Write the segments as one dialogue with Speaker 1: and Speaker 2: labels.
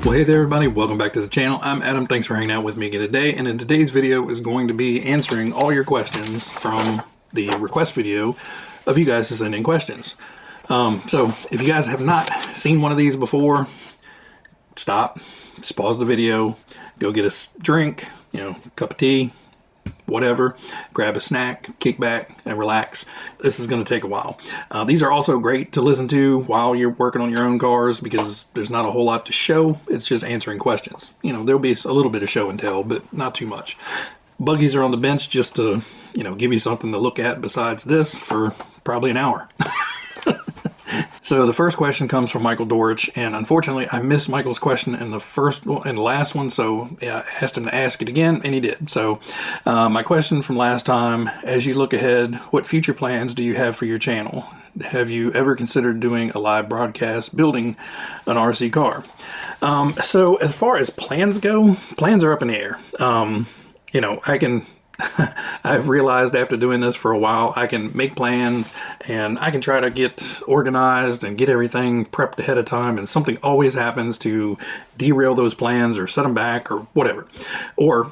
Speaker 1: Well, hey there everybody, welcome back to the channel. I'm Adam, thanks for hanging out with me again today, and in today's video is going to be answering all your questions from the request video of you guys to send in questions. So if you guys have not seen one of these before, stop, just pause the video, go get a drink, cup of tea, whatever, grab a snack, kick back and relax. This is going to take a while. These are also great to listen to while you're working on your own cars because there's not a whole lot to show. It's just answering questions. There'll be a little bit of show and tell, but not too much. Buggies are on the bench just to, give you something to look at besides this for probably an hour. So the first question comes from Michael Dorich, and unfortunately I missed Michael's question in the first and last one, so yeah, I asked him to ask it again, and he did. So my question from last time: as you look ahead, what future plans do you have for your channel? Have you ever considered doing a live broadcast building an RC car? So as far as plans go, plans are up in the air. I've realized after doing this for a while, I can make plans and I can try to get organized and get everything prepped ahead of time, and something always happens to derail those plans or set them back or whatever. Or,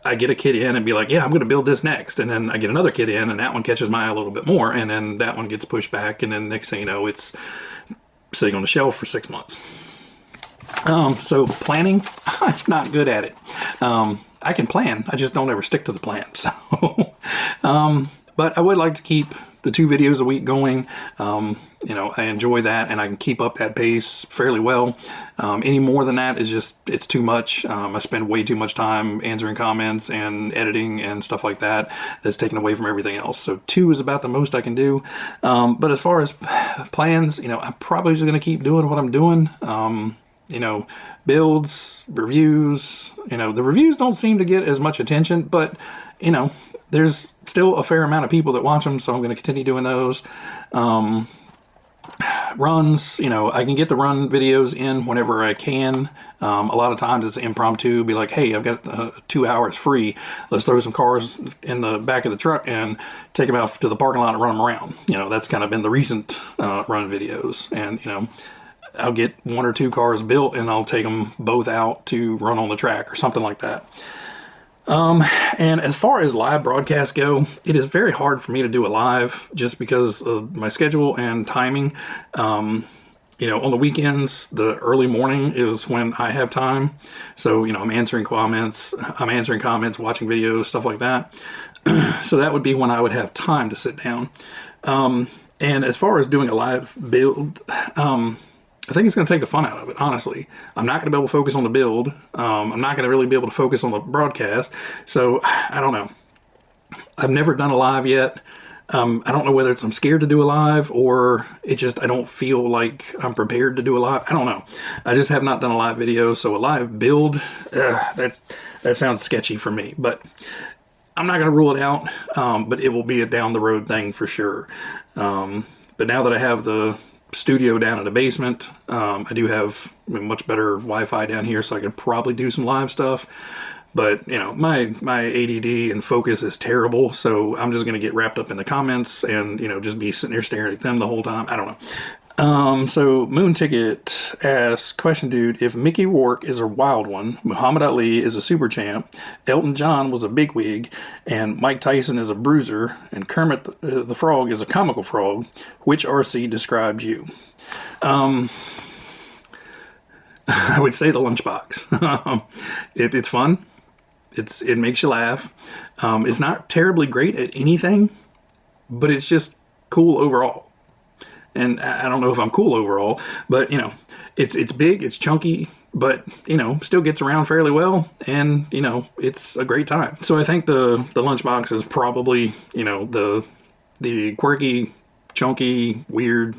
Speaker 1: I get a kid in and be like, yeah, I'm going to build this next. And then I get another kid in and that one catches my eye a little bit more. And then that one gets pushed back. And then next thing you know, it's sitting on the shelf for 6 months. So planning, I'm not good at it. I can plan, I just don't ever stick to the plan. So, but I would like to keep the 2 videos a week going. I enjoy that, and I can keep up that pace fairly well. Any more than that is just, it's too much. I spend way too much time answering comments and editing and stuff like that. That's taken away from everything else. So 2 is about the most I can do. But as far as plans, I'm probably just going to keep doing what I'm doing. Builds, reviews, the reviews don't seem to get as much attention, but, there's still a fair amount of people that watch them, so I'm going to continue doing those. Runs, I can get the run videos in whenever I can. A lot of times it's impromptu, be like, hey, I've got 2 hours free. Let's throw some cars in the back of the truck and take them out to the parking lot and run them around. That's kind of been the recent run videos. And, I'll get 1 or 2 cars built and I'll take them both out to run on the track or something like that. And as far as live broadcasts go, it is very hard for me to do a live just because of my schedule and timing. On the weekends, the early morning is when I have time. So, I'm answering comments, watching videos, stuff like that. So that would be when I would have time to sit down. And as far as doing a live build, I think it's going to take the fun out of it, honestly. I'm not going to be able to focus on the build. I'm not going to really be able to focus on the broadcast. So, I don't know. I've never done a live yet. I don't know whether I'm scared to do a live or I don't feel like I'm prepared to do a live. I don't know. I just have not done a live video. So a live build, that sounds sketchy for me. But I'm not going to rule it out. But it will be a down the road thing for sure. But now that I have the studio down in the basement, I do have much better Wi-Fi down here, so I could probably do some live stuff. But my ADD and focus is terrible, so I'm just going to get wrapped up in the comments and just be sitting there staring at them the whole time. I don't know. So Moon Ticket asks, question dude, if Mickey Rourke is a wild one, Muhammad Ali is a super champ, Elton John was a bigwig, and Mike Tyson is a bruiser, and Kermit the Frog is a comical frog, which RC describes you? I would say the lunchbox. It's fun. It makes you laugh. It's not terribly great at anything, but it's just cool overall. And I don't know if I'm cool overall, but it's big, it's chunky, but still gets around fairly well, and it's a great time. So I think the lunchbox is probably the quirky, chunky, weird,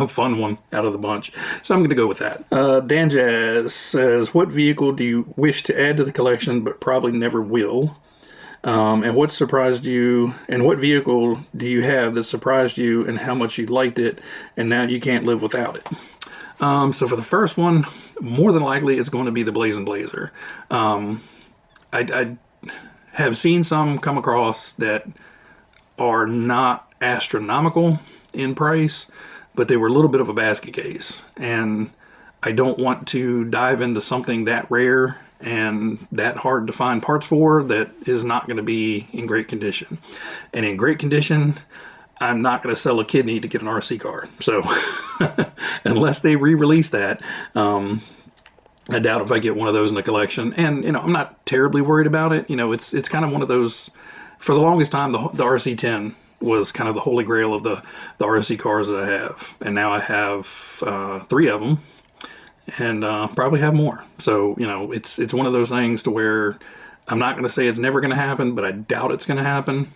Speaker 1: fun one out of the bunch. So I'm going to go with that. Dan Jazz says, what vehicle do you wish to add to the collection but probably never will? And what surprised you, and what vehicle do you have that surprised you and how much you liked it and now you can't live without it? So for the first one, more than likely it's going to be the Blazing Blazer. I have seen some come across that are not astronomical in price, but they were a little bit of a basket case. And I don't want to dive into something that rare and that hard to find parts for that is not going to be in great condition. And in great condition, I'm not going to sell a kidney to get an RC car. So unless they re-release that, I doubt if I get one of those in the collection. And, you know, I'm not terribly worried about it. You know, it's kind of one of those, for the longest time, the RC10 was kind of the holy grail of the RC cars that I have. And now I have 3 of them. And probably have more. So, you know, it's one of those things to where I'm not going to say it's never going to happen, but I doubt it's going to happen.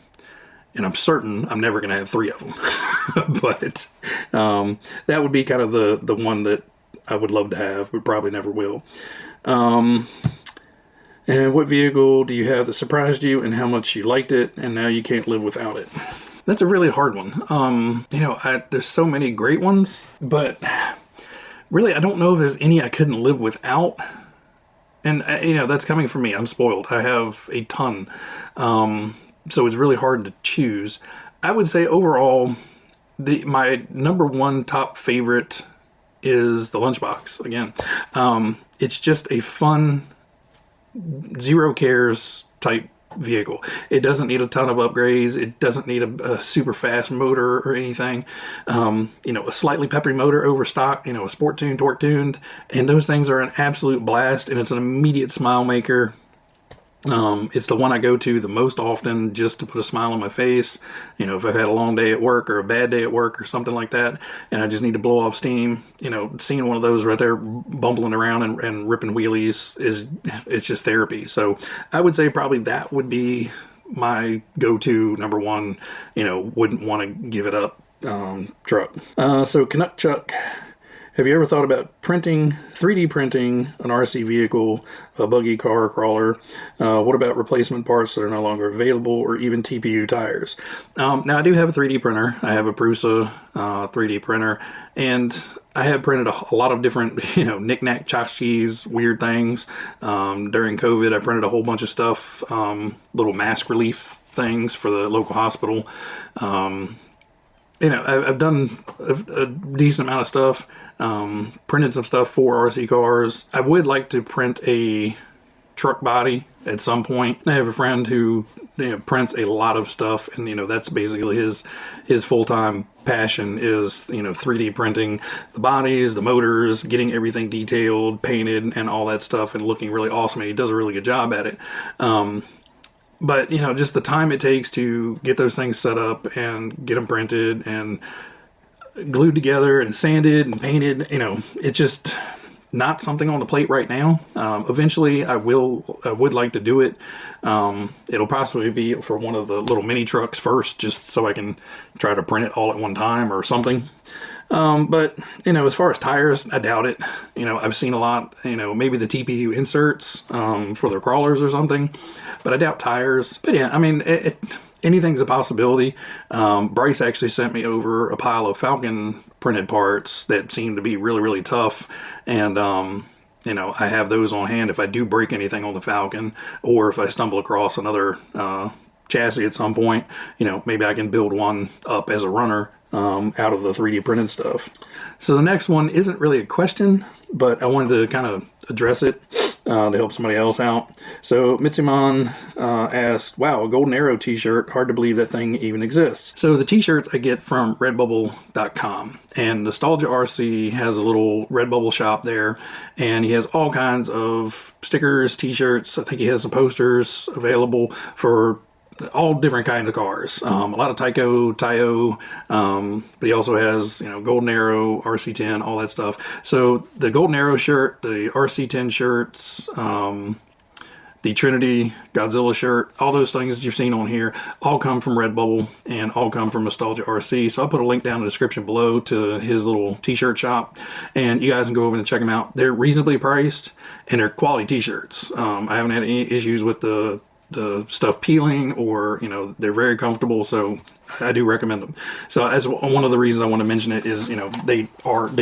Speaker 1: And I'm certain I'm never going to have 3 of them. But that would be kind of the one that I would love to have, but probably never will. And what vehicle do you have that surprised you and how much you liked it and now you can't live without it? That's a really hard one. You know, there's so many great ones, but really, I don't know if there's any I couldn't live without. And, you know, that's coming from me. I'm spoiled. I have a ton. So it's really hard to choose. I would say overall, my #1 top favorite is the Lunchbox. Again, it's just a fun, zero cares type vehicle. It doesn't need a ton of upgrades. It doesn't need a super fast motor or anything. You know, a slightly peppery motor over stock, you know, a sport tuned, torque tuned, and those things are an absolute blast, and it's an immediate smile maker. It's the one I go to the most often just to put a smile on my face. You know, if I've had a long day at work or a bad day at work or something like that, and I just need to blow off steam, you know, seeing one of those right there bumbling around and ripping wheelies it's just therapy. So I would say probably that would be my go-to #1, you know, wouldn't want to give it up truck. So Canuck Chuck, have you ever thought about 3D printing an RC vehicle, a buggy, car, or crawler? What about replacement parts that are no longer available or even TPU tires? Now, I do have a 3D printer. I have a Prusa 3D printer, and I have printed a lot of different, you know, knick-knack, tchotchkes, weird things. During COVID, I printed a whole bunch of stuff, little mask relief things for the local hospital. You know, I've done a decent amount of stuff, printed some stuff for RC cars. I would like to print a truck body at some point. I have a friend who, you know, prints a lot of stuff, and, you know, that's basically his full-time passion is, you know, 3D printing the bodies, the motors, getting everything detailed, painted, and all that stuff, and looking really awesome, and he does a really good job at it. But, you know, just the time it takes to get those things set up and get them printed and glued together and sanded and painted, you know, it's just not something on the plate right now. Eventually I would like to do it. It'll possibly be for one of the little mini trucks first, just so I can try to print it all at one time or something. But, you know, as far as tires, I doubt it. You know, I've seen a lot, you know, maybe the TPU inserts for their crawlers or something, but I doubt tires. But yeah, I mean, anything's a possibility. Bryce actually sent me over a pile of Falcon printed parts that seem to be really, really tough. And, you know, I have those on hand if I do break anything on the Falcon, or if I stumble across another chassis at some point, you know, maybe I can build one up as a runner out of the 3D printed stuff. So the next one isn't really a question, but I wanted to kind of address it to help somebody else out. So Mitsuman asked, wow, a Golden Arrow t-shirt, hard to believe that thing even exists. So the t-shirts I get from redbubble.com, and Nostalgia RC has a little Redbubble shop there, and he has all kinds of stickers, t-shirts. I think he has some posters available for all different kinds of cars. A lot of Taiko, but he also has, you know, Golden Arrow, RC10, all that stuff. So the Golden Arrow shirt, the RC10 shirts, the Trinity Godzilla shirt, all those things that you've seen on here all come from Redbubble and all come from Nostalgia RC. So I'll put a link down in the description below to his little t-shirt shop, and you guys can go over and check them out. They're reasonably priced and they're quality t-shirts. I haven't had any issues with the stuff peeling, or, you know, they're very comfortable, so I do recommend them. So as one of the reasons I want to mention it is, you know, they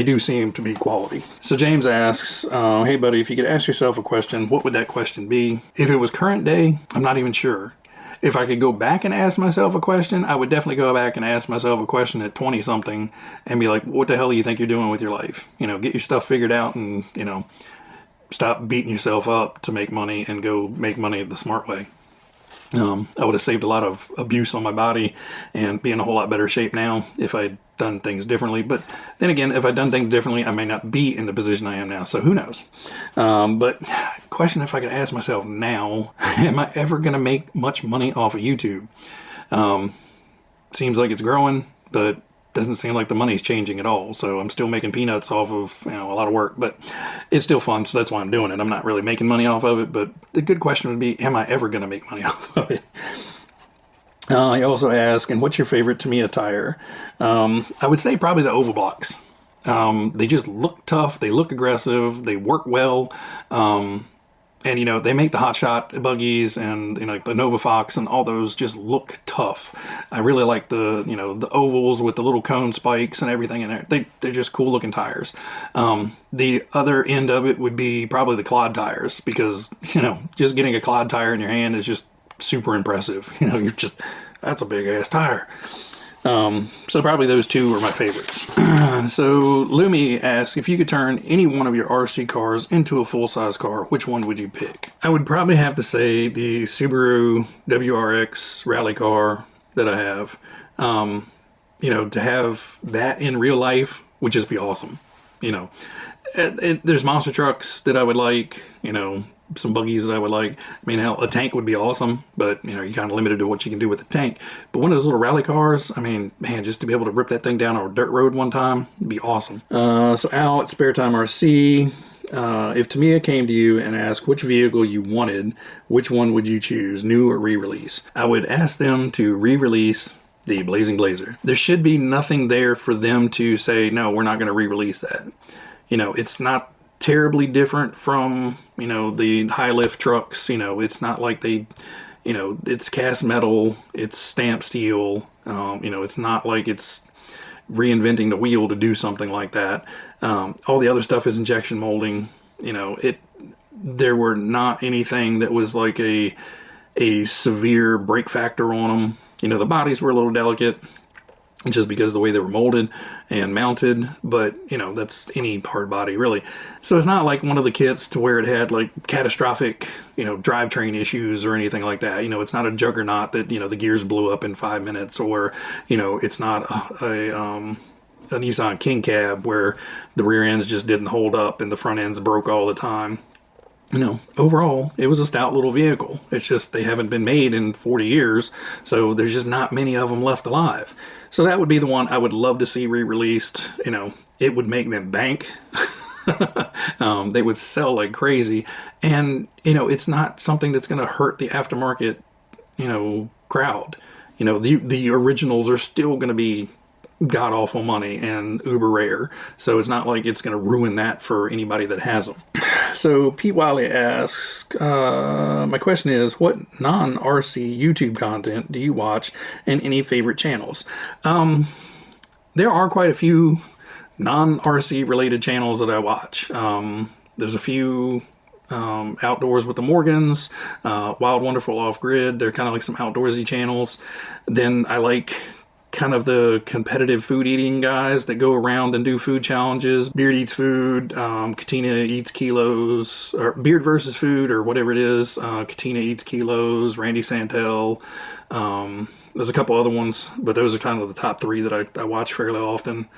Speaker 1: do seem to be quality. So James asks, hey buddy, if you could ask yourself a question, what would that question be? If it was current day, I'm not even sure. if I could go back and ask myself a question, I would definitely go back and ask myself a question at 20 something and be like, what the hell do you think you're doing with your life? You know, get your stuff figured out and, you know, stop beating yourself up to make money and go make money the smart way. I would have saved a lot of abuse on my body and be in a whole lot better shape now if I'd done things differently. But then again, if I'd done things differently, I may not be in the position I am now. So who knows? But question if I could ask myself now, am I ever going to make much money off of YouTube? Seems like it's growing, but doesn't seem like the money's changing at all. So I'm still making peanuts off of, you know, a lot of work, but it's still fun. So that's why I'm doing it. I'm not really making money off of it, but the good question would be, am I ever going to make money off of it? I also ask, and what's your favorite Tamiya tire? I would say probably the oval blocks. They just look tough. They look aggressive. They work well. And, you know, they make the hotshot buggies and, you know, like the Nova Fox and all those just look tough. I really like the, you know, the ovals with the little cone spikes and everything in there. They're just cool looking tires. The other end of it would be probably the Clod tires because, you know, just getting a Clod tire in your hand is just super impressive. You know, you're just, that's a big ass tire. So probably those two are my favorites. So Lumi asks, if you could turn any one of your RC cars into a full-size car, which one would you pick? I would probably have to say the Subaru WRX rally car that I have. You know, to have that in real life would just be awesome. You know, there's monster trucks that I would like, you know, some buggies that I would like. I mean, hell, a tank would be awesome, but, you know, you're kind of limited to what you can do with a tank. But one of those little rally cars, I mean, man, just to be able to rip that thing down on a dirt road one time would be awesome. So Al at Spare Time RC, if Tamiya came to you and asked which vehicle you wanted, which one would you choose, new or re-release? I would ask them to re-release the Blazing Blazer. There should be nothing there for them to say, no, we're not going to re-release that. You know, it's not terribly different from, you know, the high lift trucks. You know, it's not like they, you know, it's cast metal, it's stamped steel. You know, it's not like it's reinventing the wheel to do something like that. All the other stuff is injection molding. You know, there were not anything that was like a severe break factor on them. You know, the bodies were a little delicate just because of the way they were molded and mounted, but, you know, that's any hard body really. So it's not like one of the kits to where it had like catastrophic, you know, drivetrain issues or anything like that. You know, it's not a juggernaut that, you know, the gears blew up in 5 minutes, or, you know, it's not a Nissan King Cab where the rear ends just didn't hold up and the front ends broke all the time. You know, overall, it was a stout little vehicle. It's just they haven't been made in 40 years, so there's just not many of them left alive. So that would be the one I would love to see re-released. You know, it would make them bank. They would sell like crazy. And, you know, it's not something that's going to hurt the aftermarket, you know, crowd. You know, the originals are still going to be god-awful money and uber rare. So it's not like it's going to ruin that for anybody that has them. So Pete Wiley asks, my question is, what non-RC YouTube content do you watch and any favorite channels? There are quite a few non-RC related channels that I watch. There's a few Outdoors with the Morgans, Wild Wonderful Off Grid. They're kind of like some outdoorsy channels. Then I like kind of the competitive food eating guys that go around and do food challenges. Beard Eats Food, Katina Eats Kilos, or Beard versus Food, or whatever it is. Katina Eats Kilos, Randy Santel. There's a couple other ones, but those are kind of the top three that I watch fairly often.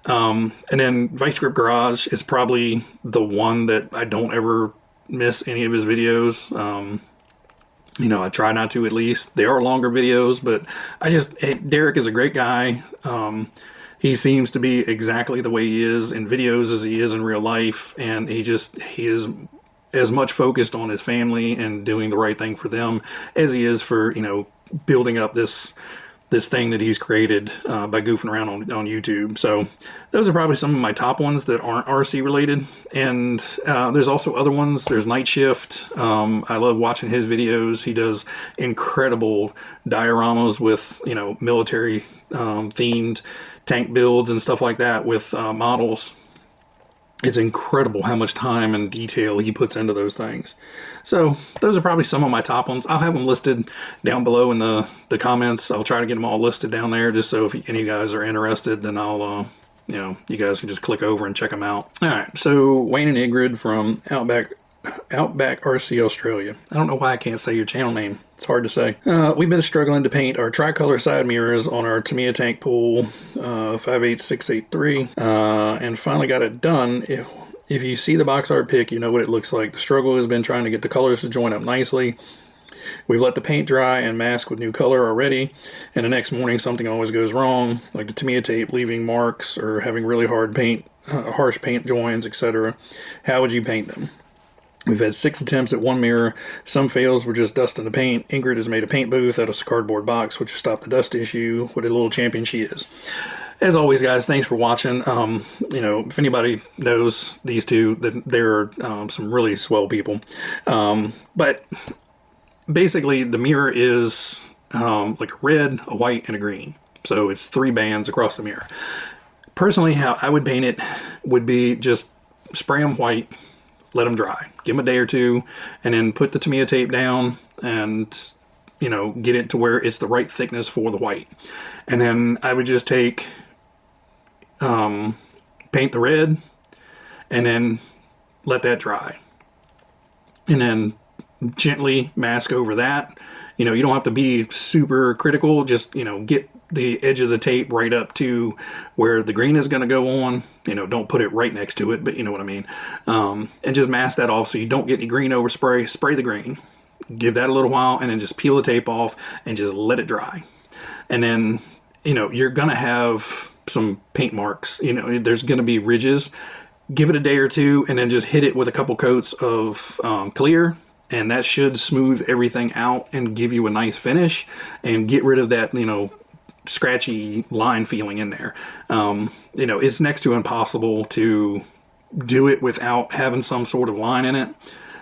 Speaker 1: And then Vice Grip Garage is probably the one that I don't ever miss any of his videos. You know, I try not to, at least. They are longer videos, but Derek is a great guy. He seems to be exactly the way he is in videos as he is in real life, and he is as much focused on his family and doing the right thing for them as he is for, you know, building up this thing that he's created by goofing around on YouTube. So those are probably some of my top ones that aren't RC related. And there's also other ones. There's Night Shift. I love watching his videos. He does incredible dioramas with, you know, military themed tank builds and stuff like that with models. It's incredible how much time and detail he puts into those things. So those are probably some of my top ones. I'll have them listed down below in the comments. I'll try to get them all listed down there, just so if any of you guys are interested, then I'll, you know, you guys can just click over and check them out. All right, so Wayne and Ingrid from Outback RC Australia. I don't know why I can't say your channel name. It's hard to say. We've been struggling to paint our tricolor side mirrors on our Tamiya tank pool 58683 and finally got it done. If you see the box art pic, you know what it looks like. The struggle has been trying to get the colors to join up nicely. We've let the paint dry and mask with new color already, and the next morning something always goes wrong, like the Tamiya tape leaving marks or having really hard paint, harsh paint joins, etc. How would you paint them? We've had 6 attempts at one mirror. Some fails were just dust in the paint. Ingrid has made a paint booth out of a cardboard box, which has stopped the dust issue. What a little champion she is. As always, guys, thanks for watching. You know, if anybody knows these two, then they're some really swell people. But basically, the mirror is like a red, a white, and a green. So it's 3 bands across the mirror. Personally, how I would paint it would be just spray them white, let them dry, give them a day or two, and then put the Tamiya tape down and, you know, get it to where it's the right thickness for the white. And then I would just take, paint the red, and then let that dry. And then gently mask over that. You know, you don't have to be super critical, just, you know, get the edge of the tape right up to where the green is going to go on. You know, don't put it right next to it, but you know what I mean. And just mask that off so you don't get any green overspray. Spray the green, give that a little while, and then just peel the tape off and just let it dry. And then, you know, you're going to have some paint marks. You know, there's going to be ridges. Give it a day or two, and then just hit it with a couple coats of clear, and that should smooth everything out and give you a nice finish and get rid of that, you know, scratchy line feeling in there. You know, it's next to impossible to do it without having some sort of line in it.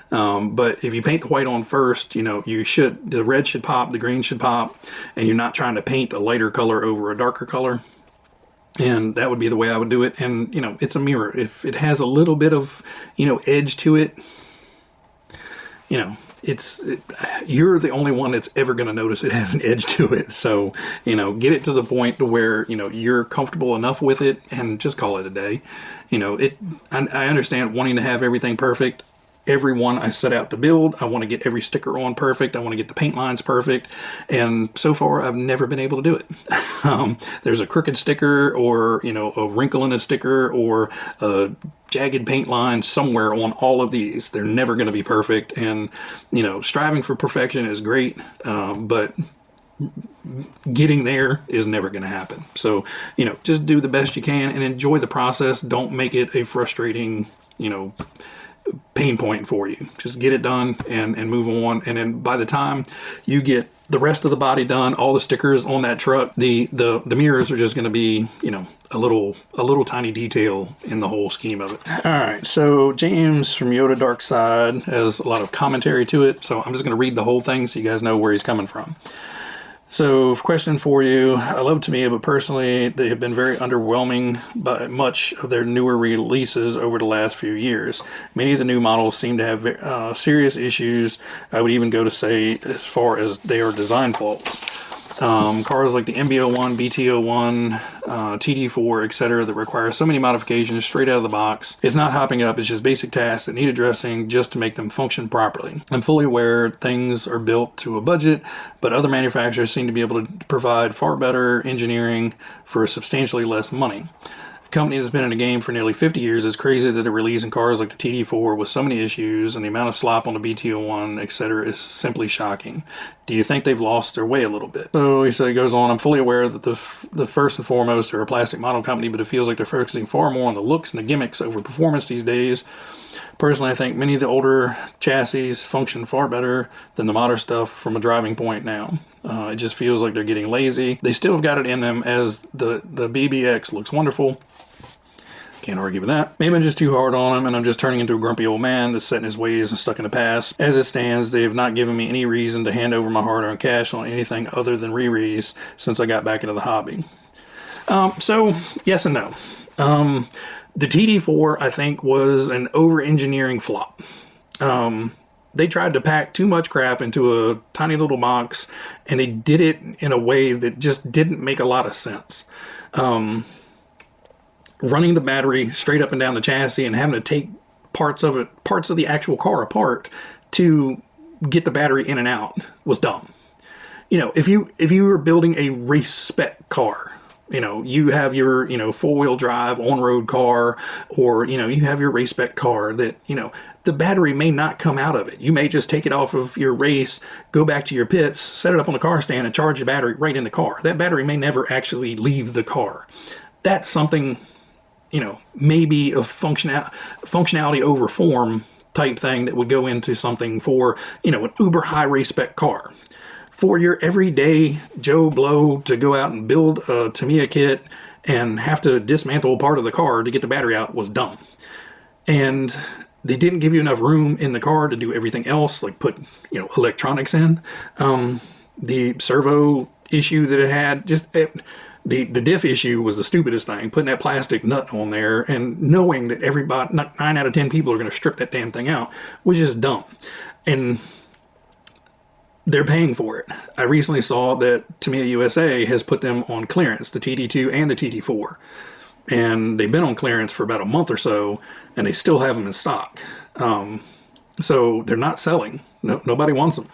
Speaker 1: But if you paint the white on first, you know, the red should pop, the green should pop, and you're not trying to paint a lighter color over a darker color. And that would be the way I would do it. And, you know, it's a mirror. If it has a little bit of, you know, edge to it, you know, you're the only one that's ever going to notice it has an edge to it. So, you know, get it to the point to where, you know, you're comfortable enough with it and just call it a day. You know, I understand wanting to have everything perfect. Every one I set out to build, I want to get every sticker on perfect. I want to get the paint lines perfect. And so far, I've never been able to do it. There's a crooked sticker, or, you know, a wrinkle in a sticker, or a jagged paint line somewhere on all of these. They're never going to be perfect. And, you know, striving for perfection is great, but getting there is never going to happen. So, you know, just do the best you can and enjoy the process. Don't make it a frustrating, you know, pain point for you. Just get it done and move on. And then by the time you get the rest of the body done, all the stickers on that truck, the mirrors are just going to be, you know, a little tiny detail in the whole scheme of it. All right, so James from Yoda Dark Side has a lot of commentary to it, so I'm just going to read the whole thing so you guys know where he's coming from. So, question for you. I love Tamiya, but personally, they have been very underwhelming by much of their newer releases over the last few years. Many of the new models seem to have serious issues. I would even go to say as far as they are design faults. Cars like the MB-01, BT-01, TD4, etc. that require so many modifications straight out of the box. It's not hopping up, it's just basic tasks that need addressing just to make them function properly. I'm fully aware things are built to a budget, but other manufacturers seem to be able to provide far better engineering for substantially less money. A company that's been in the game for nearly 50 years is crazy that they're releasing cars like the TD4 with so many issues, and the amount of slop on the BT-01, etc. is simply shocking. Do you think they've lost their way a little bit? So he goes on, I'm fully aware that the first and foremost are a plastic model company, but it feels like they're focusing far more on the looks and the gimmicks over performance these days. Personally, I think many of the older chassis function far better than the modern stuff from a driving point now. It just feels like they're getting lazy. They still have got it in them, as the BBX looks wonderful. Can't argue with that. Maybe I'm just too hard on them and I'm just turning into a grumpy old man that's set in his ways and stuck in the past. As it stands, they have not given me any reason to hand over my hard-earned cash on anything other than since I got back into the hobby. So, yes and no. The TD4, I think, was an over-engineering flop. They tried to pack too much crap into a tiny little box, and they did it in a way that just didn't make a lot of sense. Running the battery straight up and down the chassis and having to take parts of the actual car apart to get the battery in and out was dumb. You know, if you were building a race spec car, you know, you have your, you know, 4-wheel drive on-road car, or, you know, you have your race spec car that, you know, the battery may not come out of it. You may just take it off of your race, go back to your pits, set it up on the car stand, and charge the battery right in the car. That battery may never actually leave the car. That's something, you know, maybe a functionality over form type thing that would go into something for, you know, an uber high race spec car. For your everyday Joe Blow to go out and build a Tamiya kit and have to dismantle part of the car to get the battery out was dumb. And they didn't give you enough room in the car to do everything else, like put, you know, electronics in. The servo issue that it had, the diff issue was the stupidest thing. Putting that plastic nut on there and knowing that 9 out of 10 people are going to strip that damn thing out was just dumb. And they're paying for it. I recently saw that Tamiya USA has put them on clearance, the TD2 and the TD4. And they've been on clearance for about a month or so, and they still have them in stock. So they're not selling. Nobody wants them.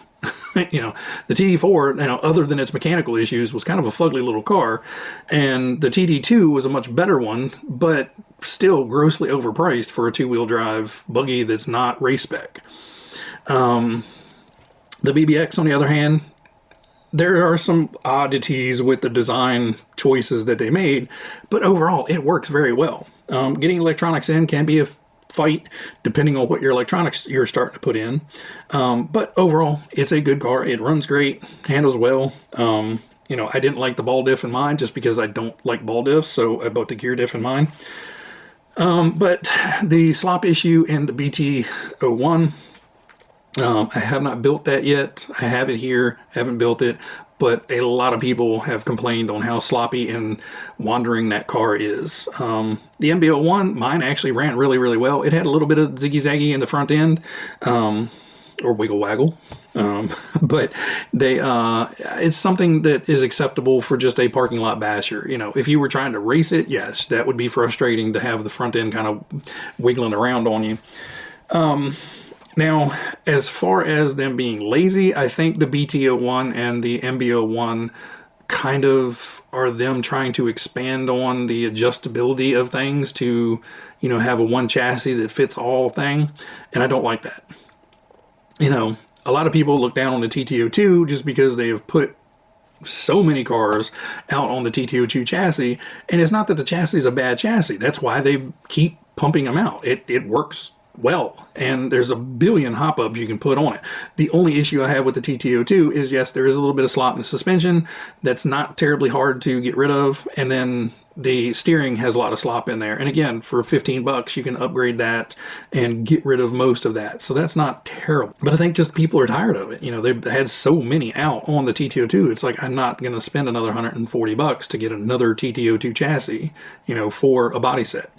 Speaker 1: You know, the TD4, you know, other than its mechanical issues, was kind of a fugly little car. And the TD2 was a much better one, but still grossly overpriced for a 2-wheel drive buggy that's not race spec. The BBX, on the other hand, there are some oddities with the design choices that they made, but overall it works very well. Getting electronics in can be a fight depending on what your electronics you're starting to put in, but overall it's a good car. It runs great, handles well. You know, I didn't like the ball diff in mine just because I don't like ball diffs, so I bought the gear diff in mine. But the slop issue in the BT01, I have not built that yet. I have it here, haven't built it, but a lot of people have complained on how sloppy and wandering that car is. The MB01, mine actually ran really, really well. It had a little bit of ziggy-zaggy in the front end, or wiggle-waggle, but it's something that is acceptable for just a parking lot basher. You know, if you were trying to race it, yes, that would be frustrating to have the front end kind of wiggling around on you. Now, as far as them being lazy, I think the BT01 and the MB01 kind of are them trying to expand on the adjustability of things to, you know, have a one chassis that fits all thing, and I don't like that. You know, a lot of people look down on the TT02 just because they have put so many cars out on the TT02 chassis, and it's not that the chassis is a bad chassis. That's why they keep pumping them out. It works well, and there's a billion hop-ups you can put on it. The only issue I have with the TT02 is, yes, there is a little bit of slop in the suspension. That's not terribly hard to get rid of, and then the steering has a lot of slop in there. And again, for $15 you can upgrade that and get rid of most of that, so that's not terrible. But I think just people are tired of it. You know, they've had so many out on the TT02, it's like, I'm not going to spend another $140 to get another TT02 chassis, you know, for a body set.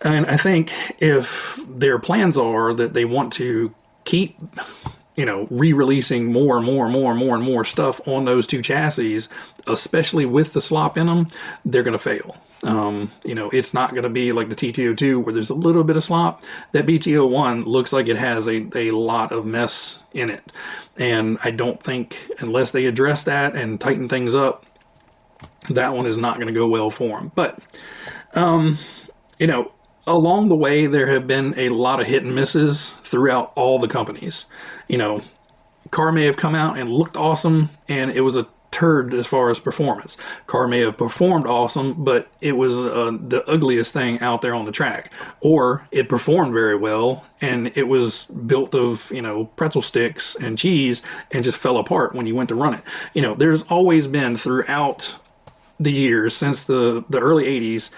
Speaker 1: And I think if their plans are that they want to keep, you know, re-releasing more and more stuff on those two chassis, especially with the slop in them, they're going to fail. You know, it's not going to be like the TT02 where there's a little bit of slop. That BT01 looks like it has a lot of mess in it. And I don't think, unless they address that and tighten things up, that one is not going to go well for them. But, you know, along the way, there have been a lot of hit and misses throughout all the companies. You know, car may have come out and looked awesome, and it was a turd as far as performance. Car may have performed awesome, but it was the ugliest thing out there on the track. Or it performed very well, and it was built of, you know, pretzel sticks and cheese, and just fell apart when you went to run it. You know, there's always been, throughout the years, since the early 80s,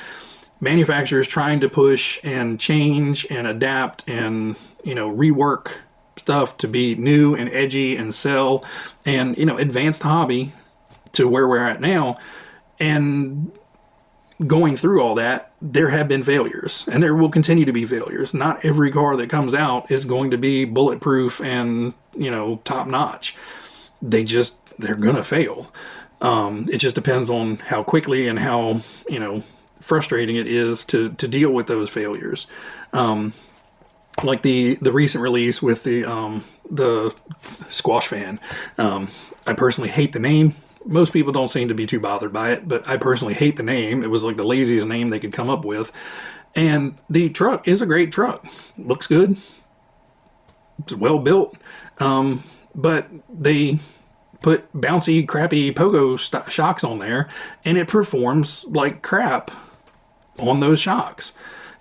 Speaker 1: manufacturers trying to push and change and adapt and, you know, rework stuff to be new and edgy and sell and, you know, advance the hobby to where we're at now. And going through all that, there have been failures, and there will continue to be failures. Not every car that comes out is going to be bulletproof and, you know, top notch. They're gonna fail. It just depends on how quickly and how, you know, frustrating it is to deal with those failures. Like the recent release with the squash fan. I personally hate the name. Most people don't seem to be too bothered by it, but I personally hate the name. It was like the laziest name they could come up with. And the truck is a great truck. Looks good. It's well built. But they put bouncy, crappy pogo shocks on there, and it performs like crap on those shocks.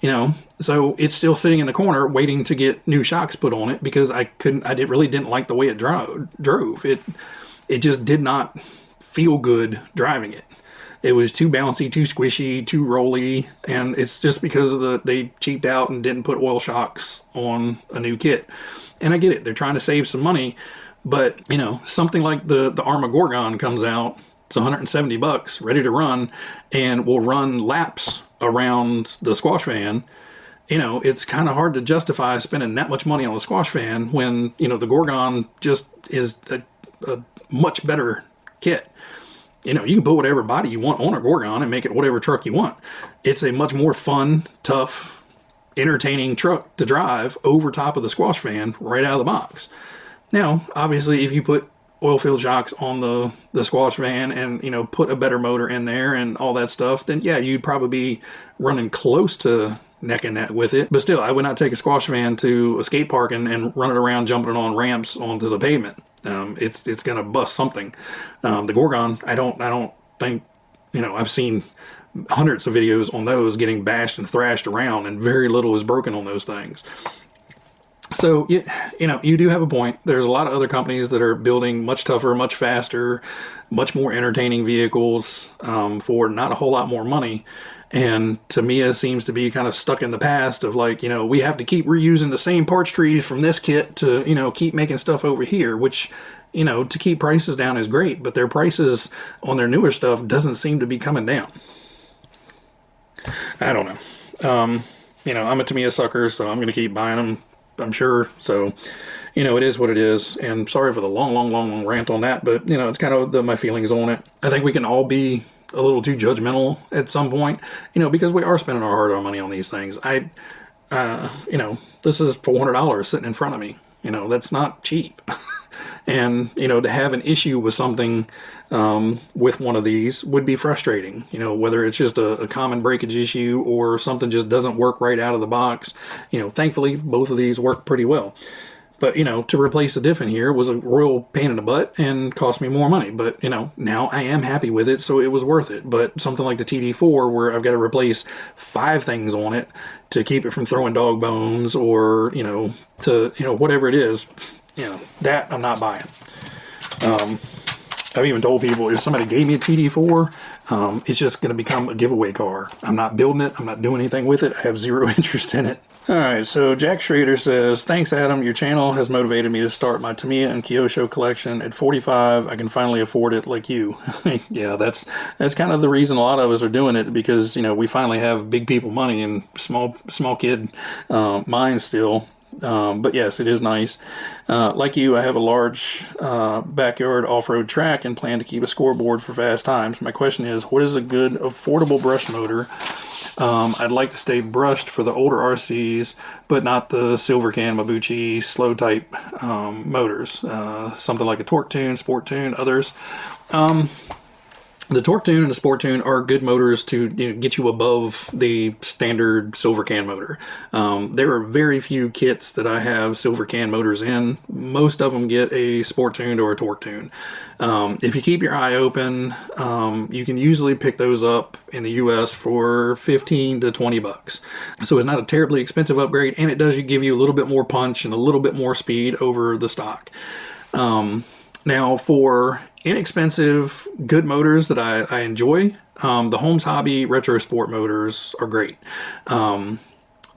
Speaker 1: You know, so it's still sitting in the corner waiting to get new shocks put on it because I really didn't like the way it drove. It just did not feel good driving it. It was too bouncy, too squishy, too rolly, and it's just because of they cheaped out and didn't put oil shocks on a new kit. And I get it, they're trying to save some money, but you know, something like the Arma Gorgon comes out, it's $170, ready to run, and will run laps around the squash fan. You know, it's kind of hard to justify spending that much money on a squash fan when, you know, the Gorgon just is a much better kit. You know, you can put whatever body you want on a Gorgon and make it whatever truck you want. It's a much more fun, tough, entertaining truck to drive over top of the squash fan right out of the box. Now, obviously, if you put oil-filled shocks on the squash van and, you know, put a better motor in there and all that stuff, then yeah, you'd probably be running close to neck and neck with it. But still, I would not take a squash van to a skate park and run it around jumping on ramps onto the pavement. It's gonna bust something. The Gorgon, I don't think, you know, I've seen hundreds of videos on those getting bashed and thrashed around, and very little is broken on those things. So, you know, you do have a point. There's a lot of other companies that are building much tougher, much faster, much more entertaining vehicles for not a whole lot more money. And Tamiya seems to be kind of stuck in the past of like, you know, we have to keep reusing the same parts trees from this kit to, you know, keep making stuff over here, which, you know, to keep prices down is great, but their prices on their newer stuff doesn't seem to be coming down. I don't know. You know, I'm a Tamiya sucker, so I'm going to keep buying them, I'm sure. So, you know, it is what it is. And sorry for the long rant on that, but, you know, it's kind of my feelings on it. I think we can all be a little too judgmental at some point, you know, because we are spending our hard-earned money on these things. You know, this is $400 sitting in front of me. You know, that's not cheap. And, you know, to have an issue with something with one of these would be frustrating, you know, whether it's just a common breakage issue or something just doesn't work right out of the box. You know, thankfully, both of these work pretty well. But, you know, to replace the diff in here was a real pain in the butt and cost me more money. But, you know, now I am happy with it, so it was worth it. But something like the TD4, where I've got to replace 5 things on it to keep it from throwing dog bones or, you know, to, you know, whatever it is, you know, that I'm not buying. I've even told people if somebody gave me a TD4, it's just going to become a giveaway car. I'm not building it. I'm not doing anything with it. I have zero interest in it. Alright, so Jack Schrader says, thanks Adam, your channel has motivated me to start my Tamiya and Kyosho collection. At 45, I can finally afford it like you. Yeah, that's kind of the reason a lot of us are doing it, because, you know, we finally have big people money and small kid minds still. But yes, it is nice. Like you, I have a large backyard off-road track and plan to keep a scoreboard for fast times. My question is, what is a good affordable brush motor? I'd like to stay brushed for the older RCs, but not the silver can Mabuchi slow type motors. Something like a Torque Tune, Sport Tune, others. The Torque Tune and the Sport Tune are good motors to, you know, get you above the standard silver can motor. There are very few kits that I have silver can motors in. Most of them get a Sport Tune or a Torque Tune. If you keep your eye open, you can usually pick those up in the US for 15 to 20 bucks. So it's not a terribly expensive upgrade, and it does give you a little bit more punch and a little bit more speed over the stock. Now, for inexpensive, good motors that I enjoy, the Holmes Hobby Retro Sport motors are great.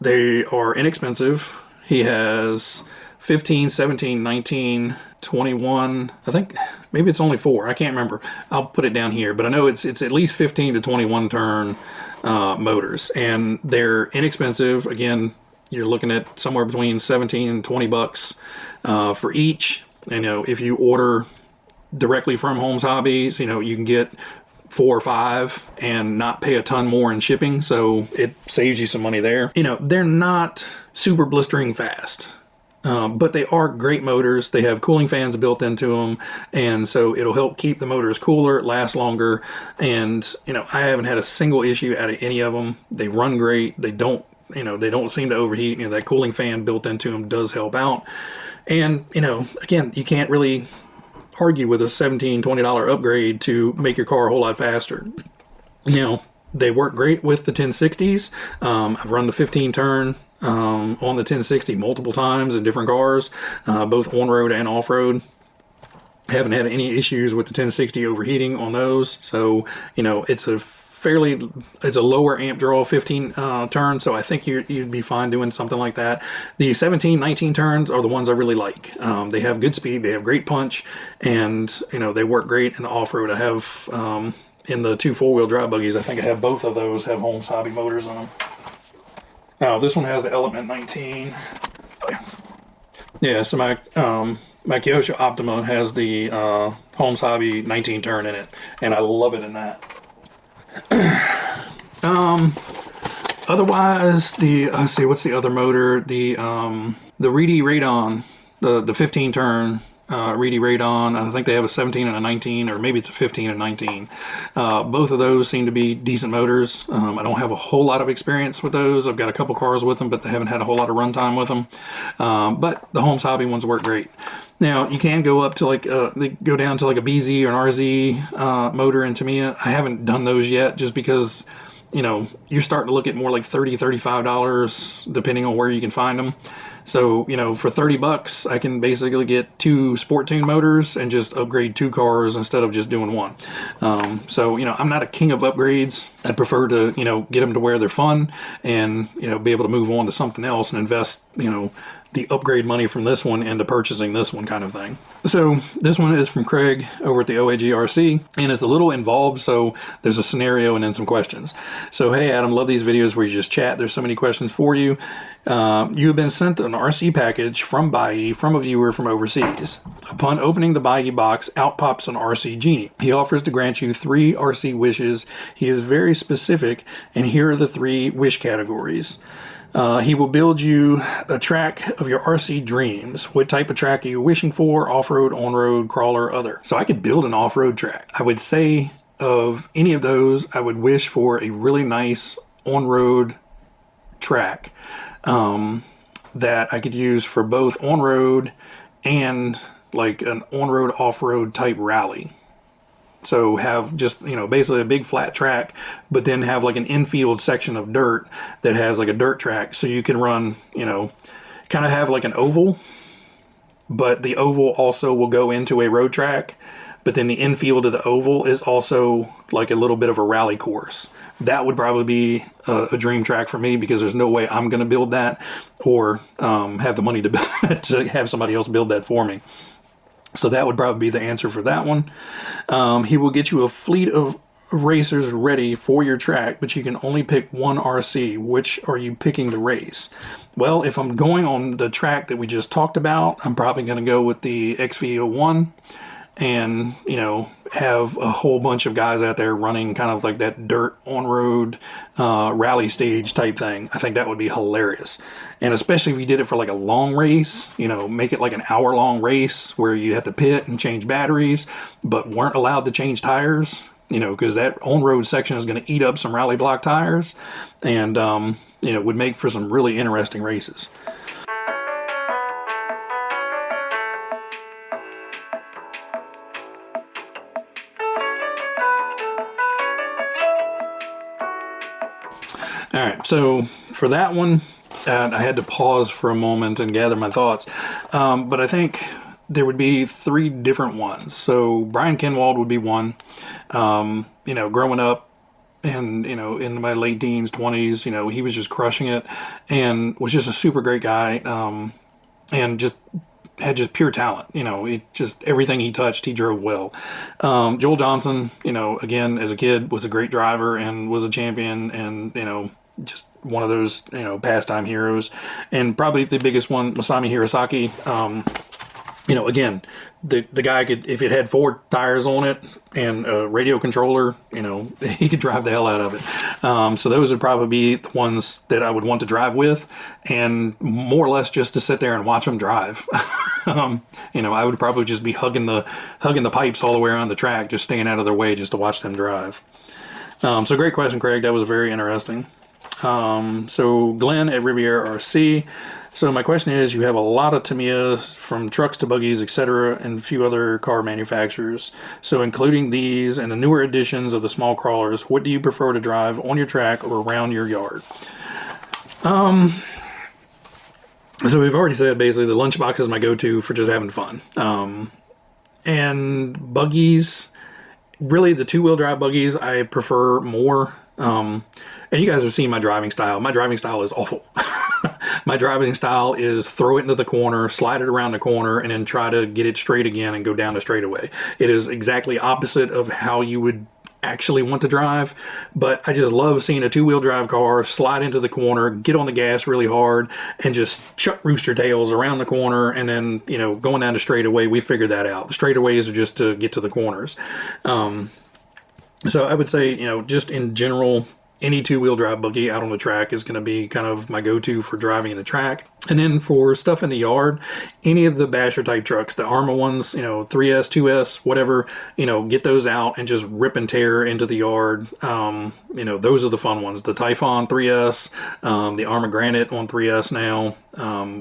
Speaker 1: They are inexpensive. He has 15, 17, 19, 21. I think maybe it's only 4. I can't remember. I'll put it down here, but I know it's at least 15 to 21 turn motors, and they're inexpensive. Again, you're looking at somewhere between 17 and 20 bucks for each. And, if you order directly from Holmes Hobbies, you can get 4 or 5 and not pay a ton more in shipping, so it saves you some money there. They're not super blistering fast, but they are great motors. They have cooling fans built into them, and so it'll help keep the motors cooler, last longer. And I haven't had a single issue out of any of them. They run great. They don't seem to overheat. That cooling fan built into them does help out. And again, you can't really argue with a $17-20 upgrade to make your car a whole lot faster. They work great with the 1060s. I've run the 15 turn on the 1060 multiple times in different cars, both on-road and off-road. Haven't had any issues with the 1060 overheating on those. So it's a lower amp draw 15 turn, so I think you'd be fine doing something like that. The 17, 19 turns are the ones I really like. They have good speed, they have great punch, and they work great in the off-road. I have in the 2 4-wheel drive buggies, I think I have both of those have Holmes Hobby motors on them. Now this one has the Element 19. Yeah, so my Kyosho Optima has the Holmes Hobby 19 turn in it, and I love it in that. Otherwise, let's see, what's the other motor? The Reedy Radon, the 15 turn Reedy Radon. I think they have a 17 and a 19, or maybe it's a 15 and 19. Both of those seem to be decent motors. I don't have a whole lot of experience with those. I've got a couple cars with them, but they haven't had a whole lot of runtime with them. But the Holmes Hobby ones work great. Now, you can go up to they go down to like a BZ or an RZ motor in Tamiya. I haven't done those yet just because, you're starting to look at more like $30, $35 depending on where you can find them. So, for 30 bucks, I can basically get 2 Sport Tune motors and just upgrade 2 cars instead of just doing 1. So, I'm not a king of upgrades. I prefer to, get them to where they're fun and, be able to move on to something else and invest, the upgrade money from this one into purchasing this one kind of thing. So this one is from Craig over at the OAG RC, and it's a little involved, so there's a scenario and then some questions. So, hey Adam, love these videos where you just chat. There's so many questions for you. You have been sent an RC package from Bayi from a viewer from overseas. Upon opening the Bayi box, out pops an RC genie. He offers to grant you 3 RC wishes. He is very specific, and here are the 3 wish categories. He will build you a track of your RC dreams. What type of track are you wishing for? Off-road, on-road, crawler, other. So I could build an off-road track. I would say of any of those, I would wish for a really nice on-road track that I could use for both on-road and like an on-road, off-road type rally. So have just, basically a big flat track, but then have like an infield section of dirt that has like a dirt track. So you can run, kind of have like an oval, but the oval also will go into a road track. But then the infield of the oval is also like a little bit of a rally course. That would probably be a dream track for me, because there's no way I'm going to build that or have the money to have somebody else build that for me. So that would probably be the answer for that one. He will get you a fleet of racers ready for your track, but you can only pick one RC. Which are you picking to race? Well, if I'm going on the track that we just talked about, I'm probably going to go with the XV01 and, have a whole bunch of guys out there running kind of like that dirt on-road rally stage type thing. I think that would be hilarious. And especially if you did it for like a long race, make it like an hour-long race where you have to pit and change batteries, but weren't allowed to change tires, because that on-road section is going to eat up some rally block tires and, would make for some really interesting races. All right, so for that one, I had to pause for a moment and gather my thoughts. But I think there would be 3 different ones. So Brian Kenwald would be one. Growing up and, in my late teens, 20s, he was just crushing it and was just a super great guy. and just had just pure talent. You know, it just, everything he touched, he drove well. Joel Johnson, you know, again, as a kid, was a great driver and was a champion, and, you know, just one of those, you know, pastime heroes. And probably the biggest one, Masami Hirosaki. You know, again, the guy could, if it had 4 tires on it and a radio controller, you know, he could drive the hell out of it. So those would probably be the ones that I would want to drive with, and more or less just to sit there and watch them drive. You know, I would probably just be hugging the pipes all the way around the track, just staying out of their way just to watch them drive. So great question, Craig. That was very interesting. So Glenn at Riviera RC. So my question is, you have a lot of Tamiyas, from trucks to buggies, etc., and a few other car manufacturers. So including these and the newer editions of the small crawlers, what do you prefer to drive on your track or around your yard? So we've already said basically the Lunchbox is my go-to for just having fun. And buggies, really the 2-wheel drive buggies I prefer more. And you guys have seen my driving style. My driving style is awful. My driving style is throw it into the corner, slide it around the corner, and then try to get it straight again and go down the straightaway. It is exactly opposite of how you would actually want to drive, but I just love seeing a 2-wheel drive car slide into the corner, get on the gas really hard, and just chuck rooster tails around the corner, and then, you know, going down the straightaway, we figured that out. The straightaways are just to get to the corners. So I would say, you know, just in general, any 2-wheel drive buggy out on the track is going to be kind of my go-to for driving in the track. And then for stuff in the yard, any of the basher type trucks, the Arrma ones, you know, 3S, 2S, whatever, you know, get those out and just rip and tear into the yard. You know, those are the fun ones. The Typhon 3S, the Arrma Granite on 3S now,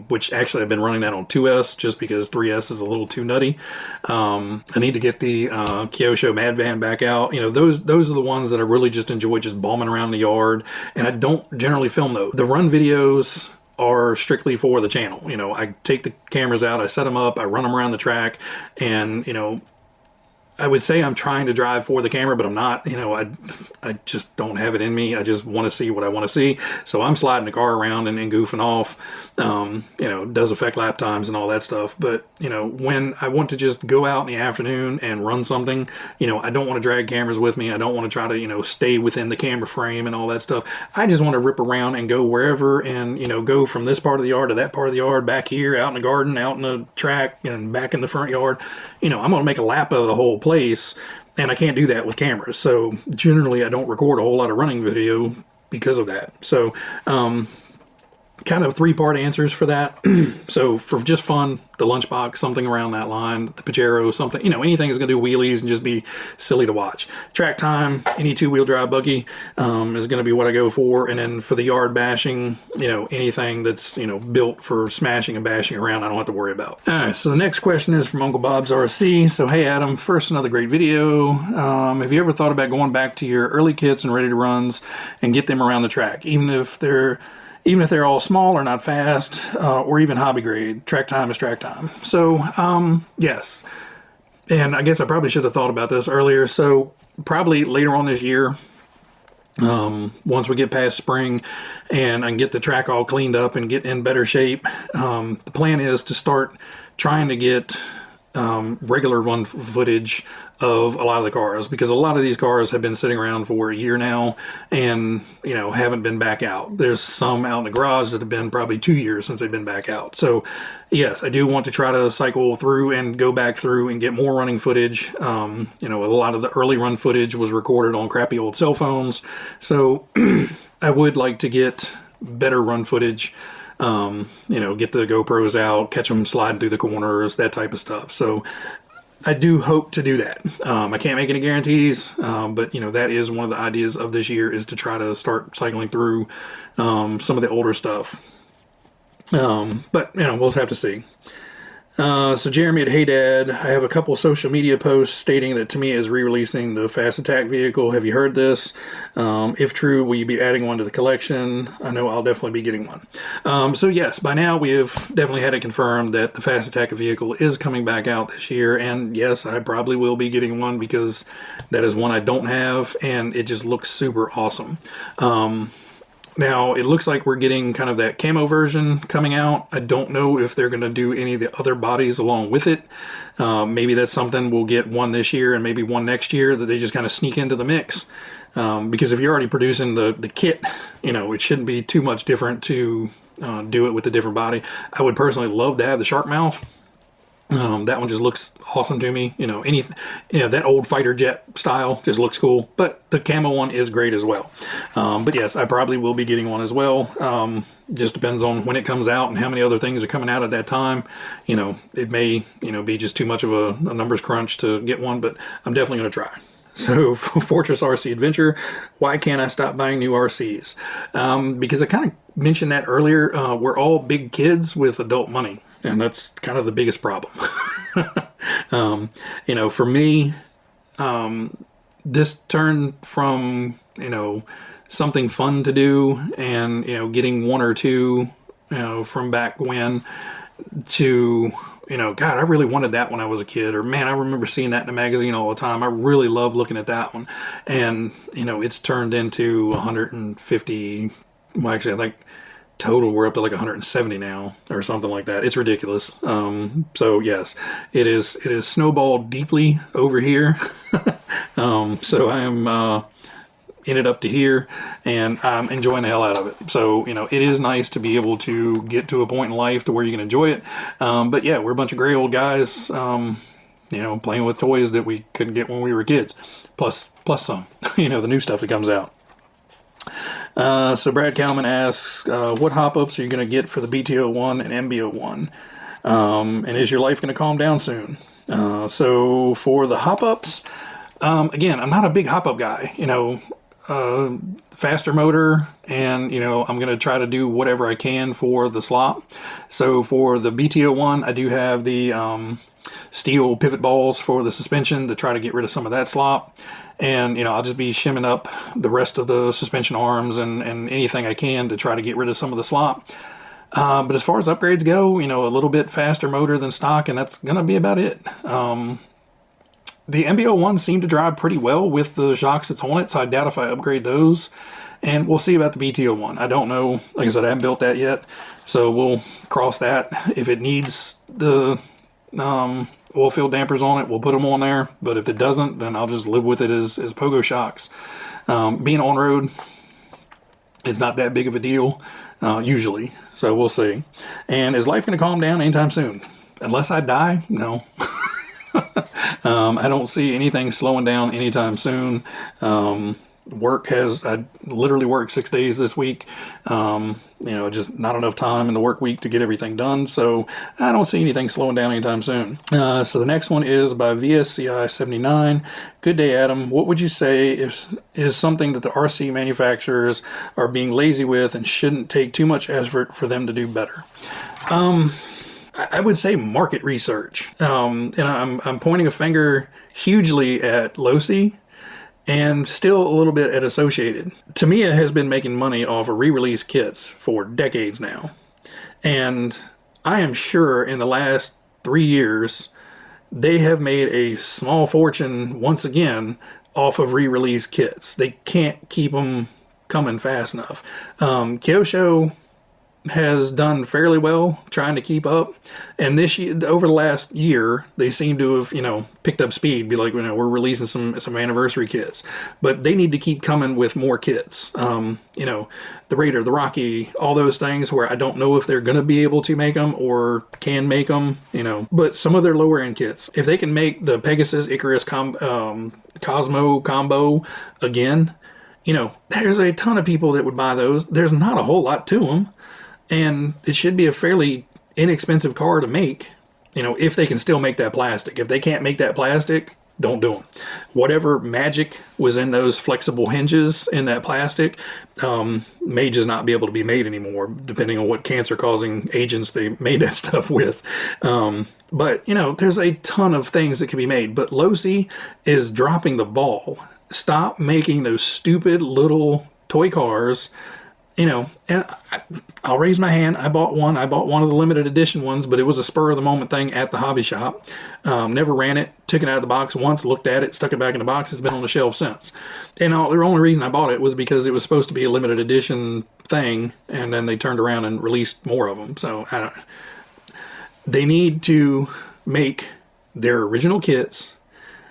Speaker 1: which actually I've been running that on 2S just because 3S is a little too nutty. I need to get the Kyosho Mad Van back out. You know, those are the ones that I really just enjoy just bombing around the yard, and I don't generally film those. The run videos are strictly for the channel. You know, I take the cameras out, I set them up, I run them around the track, and, you know, I would say I'm trying to drive for the camera, but I'm not. You know, I just don't have it in me. I just want to see what I want to see. So I'm sliding the car around and goofing off. You know, it does affect lap times and all that stuff. But, you know, when I want to just go out in the afternoon and run something, you know, I don't want to drag cameras with me. I don't want to try to, you know, stay within the camera frame and all that stuff. I just want to rip around and go wherever, and, you know, go from this part of the yard to that part of the yard, back here, out in the garden, out in the track, and back in the front yard. You know, I'm going to make a lap of the whole place, and I can't do that with cameras. So generally I don't record a whole lot of running video because of that. So kind of 3-part answers for that. So for just fun, the Lunchbox, something around that line, the Pajero, something, you know, anything is going to do wheelies and just be silly to watch. Track time, any 2-wheel drive buggy is going to be what I go for. And then for the yard bashing, you know, anything that's, you know, built for smashing and bashing around, I don't have to worry about. All right, so the next question is from Uncle Bob's RC. So, hey, Adam, first, another great video. Have you ever thought about going back to your early kits and ready to runs and get them around the track, even if they're all small or not fast, or even hobby grade? Track time is track time. So, yes. And I guess I probably should have thought about this earlier. So probably later on this year, once we get past spring and I can get the track all cleaned up and get in better shape, the plan is to start trying to get regular run footage of a lot of the cars, because a lot of these cars have been sitting around for a year now and, you know, haven't been back out. There's some out in the garage that have been probably 2 years since they've been back out. So yes, I do want to try to cycle through and go back through and get more running footage. You know, a lot of the early run footage was recorded on crappy old cell phones. So I would like to get better run footage. You know, get the GoPros out, catch them sliding through the corners, that type of stuff. So I do hope to do that. I can't make any guarantees, but, you know, that is one of the ideas of this year, is to try to start cycling through some of the older stuff. But, you know, we'll have to see. So Jeremy at Hey Dad, I have a couple social media posts stating that Tamiya is re-releasing the Fast Attack vehicle. Have you heard this? If true, will you be adding one to the collection? I know I'll definitely be getting one. So yes, by now we have definitely had it confirmed that the Fast Attack vehicle is coming back out this year. And yes, I probably will be getting one, because that is one I don't have and it just looks super awesome. Now, it looks like we're getting kind of that camo version coming out. I don't know if they're going to do any of the other bodies along with it. Maybe that's something we'll get one this year and maybe one next year that they just kind of sneak into the mix. Because if you're already producing the kit, you know, it shouldn't be too much different to do it with a different body. I would personally love to have the shark mouth. That one just looks awesome to me. You know, that old fighter jet style just looks cool, but the camo one is great as well. But yes, I probably will be getting one as well. Just depends on when it comes out and how many other things are coming out at that time. You know, it may, you know, be just too much of a numbers crunch to get one, but I'm definitely going to try. So Fortress RC Adventure, why can't I stop buying new RCs? Because I kind of mentioned that earlier. We're all big kids with adult money. And that's kind of the biggest problem. You know, for me, this turned from, you know, something fun to do and, you know, getting one or two, you know, from back when to, you know, God, I really wanted that when I was a kid. Or, man, I remember seeing that in a magazine all the time. I really love looking at that one. And, you know, it's turned into 150, well, actually, I think total we're up to like 170 now or something like that. It's ridiculous. So yes, it is snowballed deeply over here. So I am in it up to here, and I'm enjoying the hell out of it. So, you know, it is nice to be able to get to a point in life to where you can enjoy it. But yeah, we're a bunch of gray old guys, you know, playing with toys that we couldn't get when we were kids, plus some, you know, the new stuff that comes out. So Brad Kalman asks, what hop-ups are you going to get for the BTO1 and MBO1? And is your life going to calm down soon? So for the hop-ups, again, I'm not a big hop-up guy. You know, faster motor, and, you know, I'm going to try to do whatever I can for the slop. So for the BTO1, I do have the steel pivot balls for the suspension to try to get rid of some of that slop. And, you know, I'll just be shimming up the rest of the suspension arms and anything I can to try to get rid of some of the slop. But as far as upgrades go, you know, a little bit faster motor than stock, and that's going to be about it. The MBO1 seemed to drive pretty well with the shocks that's on it, so I doubt if I upgrade those. And we'll see about the BTO1. I don't know. Like I said, I haven't built that yet, so we'll cross that. If it needs the oil field dampers on it, we'll put them on there. But if it doesn't, then I'll just live with it as pogo shocks. Being on road, it's not that big of a deal, usually. So we'll see. And is life going to calm down anytime soon? Unless I die, no. I don't see anything slowing down anytime soon. I literally worked 6 days this week. You know, just not enough time in the work week to get everything done. So I don't see anything slowing down anytime soon. So the next one is by VSCI79. Good day, Addam. What would you say is something that the RC manufacturers are being lazy with and shouldn't take too much effort for them to do better? I would say market research. And I'm pointing a finger hugely at Losi, and still a little bit at Associated. Tamiya has been making money off of re-release kits for decades now. And I am sure in the last 3 years, they have made a small fortune once again off of re-release kits. They can't keep them coming fast enough. Kyosho has done fairly well trying to keep up, and this year, over the last year, they seem to have, you know, picked up speed. Be like, you know, we're releasing some anniversary kits, but they need to keep coming with more kits. You know, the Raider, the Rocky, all those things where I don't know if they're going to be able to make them or can make them, you know, but some of their lower end kits, if they can make the Pegasus Icarus Cosmo combo again, you know, there's a ton of people that would buy those. There's not a whole lot to them. And it should be a fairly inexpensive car to make, you know, if they can still make that plastic. If they can't make that plastic, don't do them. Whatever magic was in those flexible hinges in that plastic may just not be able to be made anymore, depending on what cancer-causing agents they made that stuff with. But, you know, there's a ton of things that can be made. But Losi is dropping the ball. Stop making those stupid little toy cars. You know, and I'll raise my hand. I bought one. I bought one of the limited edition ones, but it was a spur of the moment thing at the hobby shop. Never ran it. Took it out of the box once, looked at it, stuck it back in the box. It's been on the shelf since. And the only reason I bought it was because it was supposed to be a limited edition thing, and then they turned around and released more of them. So they need to make their original kits,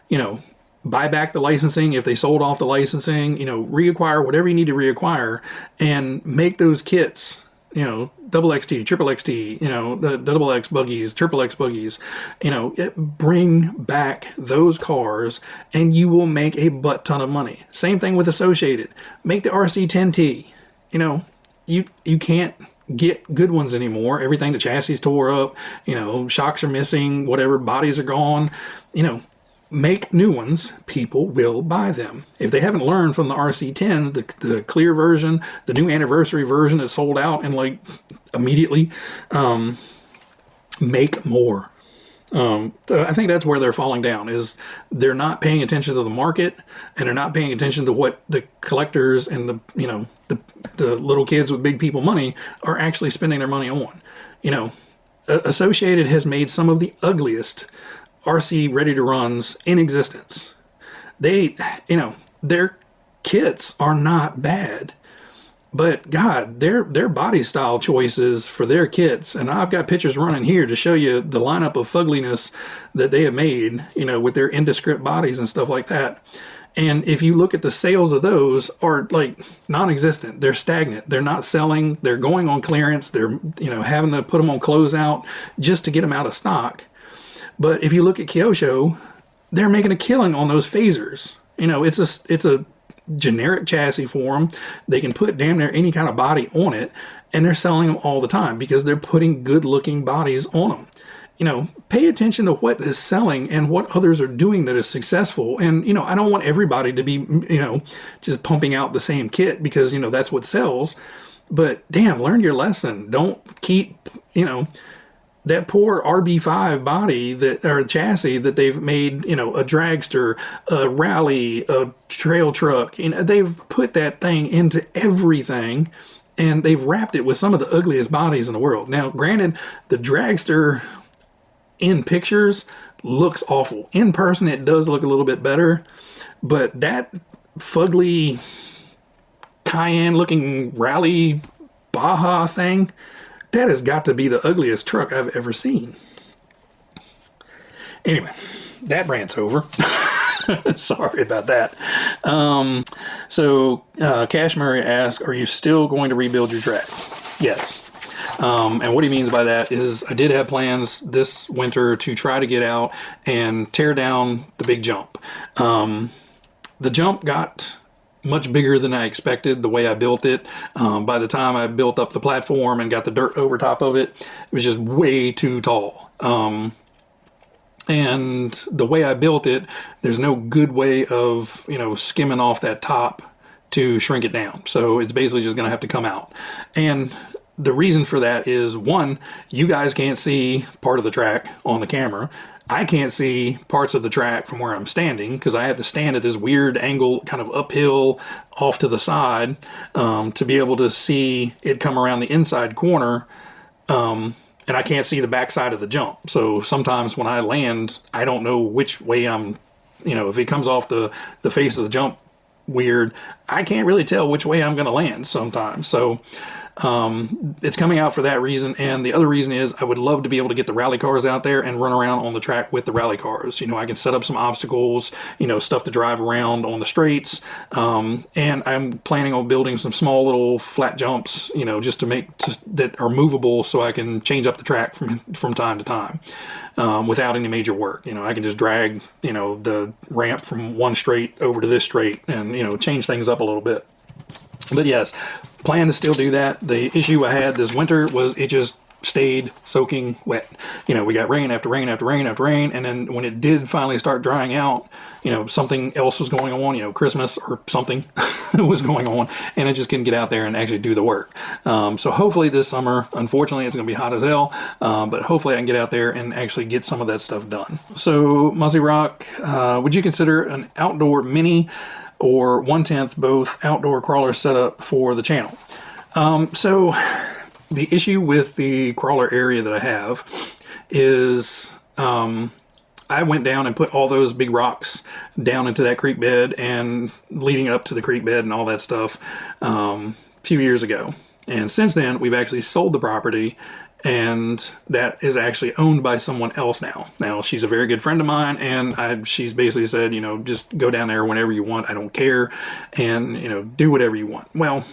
Speaker 1: you know, buy back the licensing if they sold off the licensing, you know, reacquire whatever you need to reacquire, and make those kits, you know, double XT, triple XT, you know, the double X buggies, triple X buggies, you know, bring back those cars and you will make a butt ton of money. Same thing with Associated. Make the RC 10T. You know, you can't get good ones anymore. Everything, the chassis tore up, you know, shocks are missing, whatever, bodies are gone. You know, make new ones. People will buy them. If they haven't learned from the RC10, the clear version, the new anniversary version that sold out and like immediately, make more. I think that's where they're falling down, is they're not paying attention to the market, and they're not paying attention to what the collectors and the, you know, the little kids with big people money are actually spending their money on. You know, Associated has made some of the ugliest RC ready to runs in existence. They, you know, their kits are not bad, but God, their body style choices for their kits, and I've got pictures running here to show you the lineup of fugliness that they have made, you know, with their indescript bodies and stuff like that. And if you look at the sales of those, are like non-existent. They're stagnant. They're not selling. They're going on clearance. They're, you know, having to put them on closeout just to get them out of stock. But if you look at Kyosho, they're making a killing on those phasers. You know, it's a generic chassis for them. They can put damn near any kind of body on it, and they're selling them all the time because they're putting good looking bodies on them. You know, pay attention to what is selling and what others are doing that is successful. And, you know, I don't want everybody to be, you know, just pumping out the same kit because, you know, that's what sells. But damn, learn your lesson. Don't keep, you know, that poor RB5 body that, or chassis that they've made, you know, a dragster, a rally, a trail truck, you know, they've put that thing into everything, and they've wrapped it with some of the ugliest bodies in the world. Now, granted, the dragster in pictures looks awful. In person, it does look a little bit better, but that fugly Cayenne looking rally Baja thing, that has got to be the ugliest truck I've ever seen. Anyway, that rant's over. Sorry about that. Cash Murray asks, are you still going to rebuild your track? Yes. And what he means by that is I did have plans this winter to try to get out and tear down the big jump. The jump got much bigger than I expected the way I built it. By the time I built up the platform and got the dirt over top of it, it was just way too tall. And the way I built it, there's no good way of, you know, skimming off that top to shrink it down. So it's basically just going to have to come out. And the reason for that is, one, you guys can't see part of the track on the camera. I can't see parts of the track from where I'm standing because I have to stand at this weird angle, kind of uphill off to the side, to be able to see it come around the inside corner. And I can't see the backside of the jump. So sometimes when I land, I don't know which way I'm, you know, if it comes off the face of the jump weird, I can't really tell which way I'm going to land sometimes. So it's coming out for that reason. And the other reason is I would love to be able to get the rally cars out there and run around on the track with the rally cars. You know, I can set up some obstacles, you know, stuff to drive around on the straights. And I'm planning on building some small little flat jumps, you know, just to make that are movable so I can change up the track from time to time, without any major work. You know, I can just drag, you know, the ramp from one straight over to this straight and, you know, change things up a little bit. But yes, plan to still do that. The issue I had this winter was it just stayed soaking wet. You know, we got rain after rain after rain after rain, and then when it did finally start drying out, you know, something else was going on, you know, Christmas or something was going on, and I just couldn't get out there and actually do the work. So hopefully this summer, unfortunately it's going to be hot as hell, but hopefully I can get out there and actually get some of that stuff done. So Muzzy Rock, would you consider an outdoor mini or 1/10 both outdoor crawler setup for the channel? So the issue with the crawler area that I have is I went down and put all those big rocks down into that creek bed and leading up to the creek bed and all that stuff a few years ago. And since then, we've actually sold the property, and that is actually owned by someone else now. Now, she's a very good friend of mine, and she's basically said, you know, just go down there whenever you want. I don't care, and, you know, do whatever you want. Well,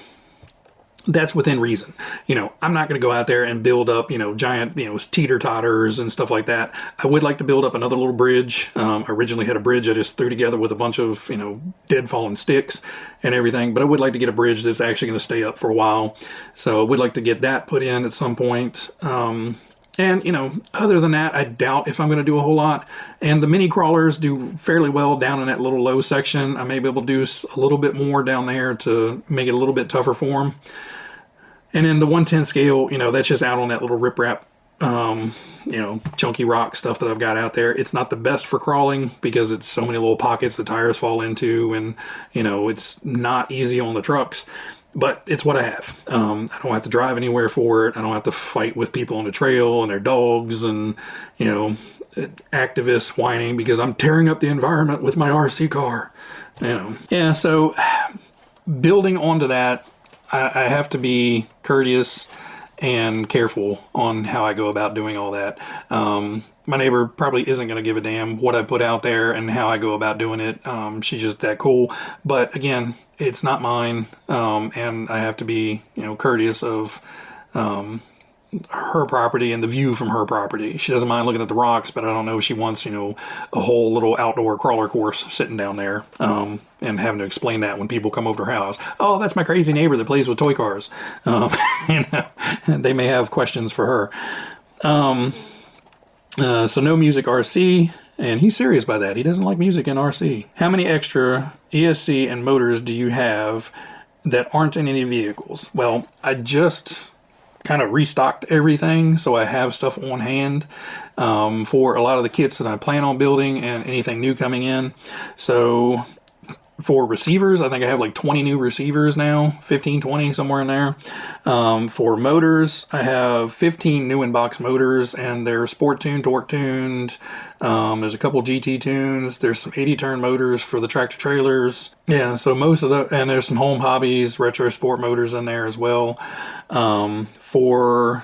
Speaker 1: that's within reason. You know, I'm not going to go out there and build up, you know, giant, you know, teeter-totters and stuff like that. I would like to build up another little bridge. I originally had a bridge I just threw together with a bunch of, you know, dead fallen sticks and everything. But I would like to get a bridge that's actually going to stay up for a while. So I would like to get that put in at some point. And, you know, other than that, I doubt if I'm going to do a whole lot. And the mini crawlers do fairly well down in that little low section. I may be able to do a little bit more down there to make it a little bit tougher for them. And then the 110 scale, you know, that's just out on that little riprap, you know, chunky rock stuff that I've got out there. It's not the best for crawling because it's so many little pockets the tires fall into, and, you know, it's not easy on the trucks. But it's what I have. I don't have to drive anywhere for it. I don't have to fight with people on the trail and their dogs and, you know, activists whining because I'm tearing up the environment with my RC car. You know. Yeah, so building onto that, I have to be courteous and careful on how I go about doing all that. My neighbor probably isn't going to give a damn what I put out there and how I go about doing it. She's just that cool. But again, it's not mine, and I have to be, you know, courteous of her property and the view from her property. She doesn't mind looking at the rocks, but I don't know if she wants, you know, a whole little outdoor crawler course sitting down there, and having to explain that when people come over to her house. Oh, that's my crazy neighbor that plays with toy cars. You know, they may have questions for her. So no music RC, and he's serious by that. He doesn't like music in RC. How many extra ESC and motors do you have that aren't in any vehicles? Well, I just kind of restocked everything, so I have stuff on hand for a lot of the kits that I plan on building and anything new coming in. So for receivers, I think I have like 20 new receivers now, 15, 20, somewhere in there. For motors, I have 15 new in-box motors, and they're sport tuned, torque tuned. There's a couple GT tunes. There's some 80-turn motors for the tractor trailers. Yeah, so most of the, and there's some home hobbies, retro sport motors in there as well. For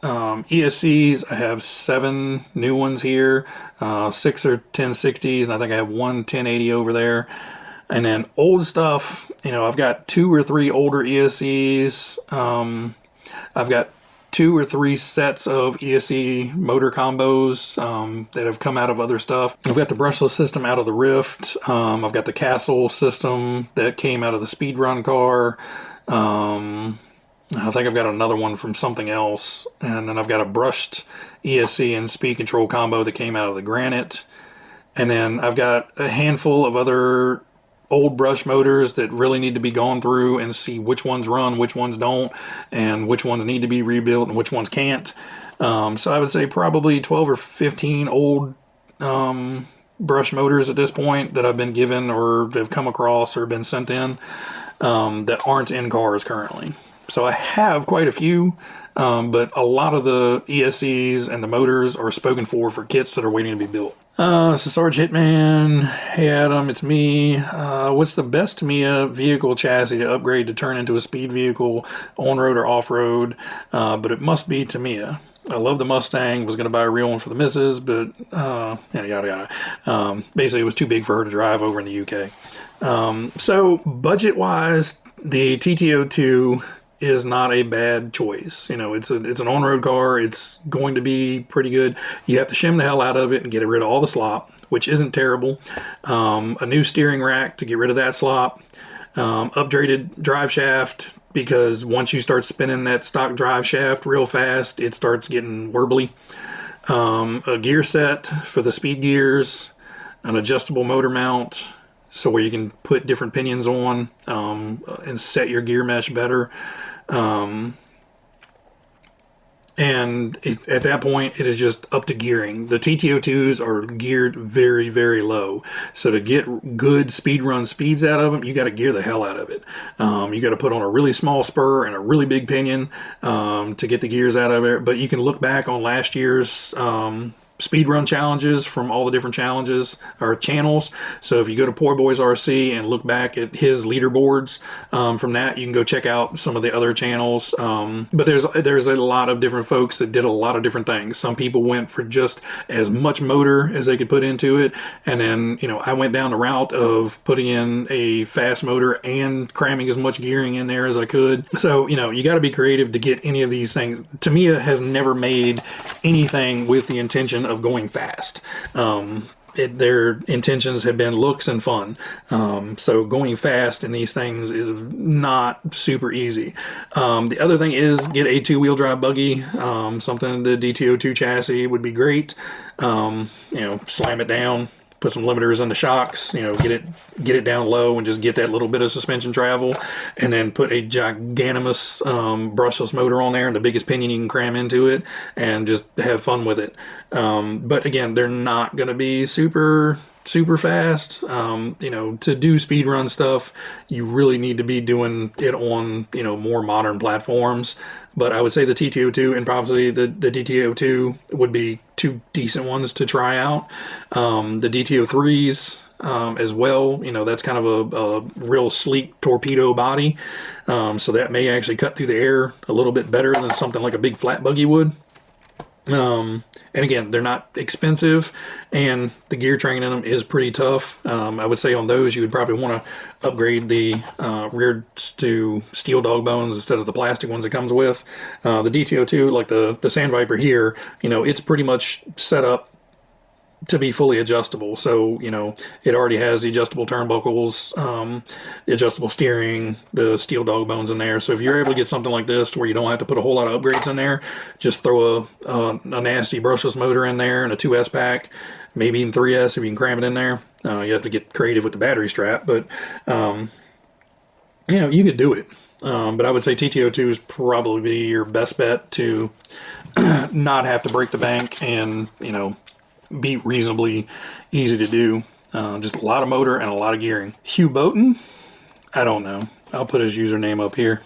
Speaker 1: ESCs, I have 7 new ones here. 6 are 1060s, and I think I have one 1080 over there. And then old stuff, you know, I've got 2 or 3 older ESCs. I've got 2 or 3 sets of ESC motor combos that have come out of other stuff. I've got the brushless system out of the Rift. I've got the Castle system that came out of the Speedrun car. I think I've got another one from something else. And then I've got a brushed ESC and speed control combo that came out of the Granite. And then I've got a handful of other old brush motors that really need to be gone through and see which ones run, which ones don't, and which ones need to be rebuilt and which ones can't. So I would say probably 12 or 15 old brush motors at this point that I've been given or have come across or been sent in that aren't in cars currently. So I have quite a few, but a lot of the ESCs and the motors are spoken for kits that are waiting to be built. So Sarge Hitman, hey Adam, it's me. What's the best Tamiya vehicle chassis to upgrade to turn into a speed vehicle, on-road or off-road? But it must be Tamiya. I love the Mustang, was going to buy a real one for the missus, but yeah, yada yada. Basically, it was too big for her to drive over in the UK. So budget-wise, the TT02 is not a bad choice. You know, it's an on-road car. It's going to be pretty good. You have to shim the hell out of it and get rid of all the slop, which isn't terrible. A new steering rack to get rid of that slop. Upgraded drive shaft, because once you start spinning that stock drive shaft real fast, it starts getting warbly. A gear set for the speed gears, an adjustable motor mount, so where you can put different pinions on and set your gear mesh better. And at that point, it is just up to gearing. The TT02s are geared very, very low. So to get good speed run speeds out of them, you got to gear the hell out of it. You got to put on a really small spur and a really big pinion to get the gears out of it. But you can look back on last year's speed run challenges from all the different challenges or channels. So if you go to Poor Boys RC and look back at his leaderboards from that, you can go check out some of the other channels. But there's a lot of different folks that did a lot of different things. Some people went for just as much motor as they could put into it, and then, you know, I went down the route of putting in a fast motor and cramming as much gearing in there as I could. So, you know, you got to be creative to get any of these things. Tamiya has never made anything with the intention of going fast. Their intentions have been looks and fun. So going fast in these things is not super easy. The other thing is get a 2-wheel drive buggy. Something the DTO2 chassis would be great. You know, slam it down, put some limiters on the shocks, you know, get it down low and just get that little bit of suspension travel, and then put a giganimous brushless motor on there and the biggest pinion you can cram into it, and just have fun with it. But again, they're not going to be super fast. You know, to do speed run stuff, you really need to be doing it on, you know, more modern platforms. But I would say the TTO2 and probably the DTO2 would be two decent ones to try out. The DTO3s as well, you know, that's kind of a real sleek torpedo body. So that may actually cut through the air a little bit better than something like a big flat buggy would. And again, they're not expensive, and the gear train in them is pretty tough. I would say on those, you would probably want to upgrade the rear to steel dog bones instead of the plastic ones it comes with. The DTO2, like the Sand Viper here, you know, it's pretty much set up to be fully adjustable. So, you know, it already has the adjustable turnbuckles, the adjustable steering, the steel dog bones in there. So if you're able to get something like this to where you don't have to put a whole lot of upgrades in there, just throw a nasty brushless motor in there and a 2S pack, maybe even 3S if you can cram it in there. You have to get creative with the battery strap, but, you know, you could do it. But I would say TTO2 is probably your best bet to not have to break the bank and, you know, be reasonably easy to do. Just a lot of motor and a lot of gearing. Hugh Boughton? I don't know. I'll put his username up here.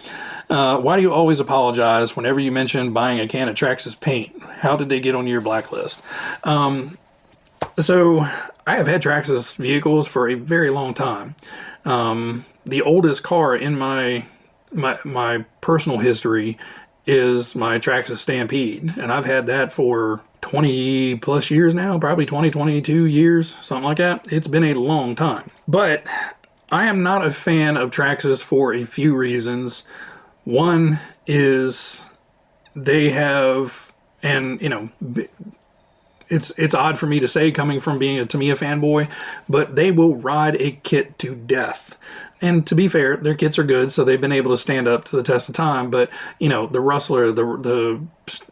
Speaker 1: Why do you always apologize whenever you mention buying a can of Traxxas paint? How did they get on your blacklist? So I have had Traxxas vehicles for a very long time. The oldest car in my personal history is my Traxxas Stampede, and I've had that for 20 plus years now, probably 22 years, something like that. It's been a long time. But I am not a fan of Traxxas for a few reasons. One is they have, and you know, it's odd for me to say coming from being a Tamiya fanboy, but they will ride a kit to death. And to be fair, their kits are good, so they've been able to stand up to the test of time. But, you know, the Rustler, the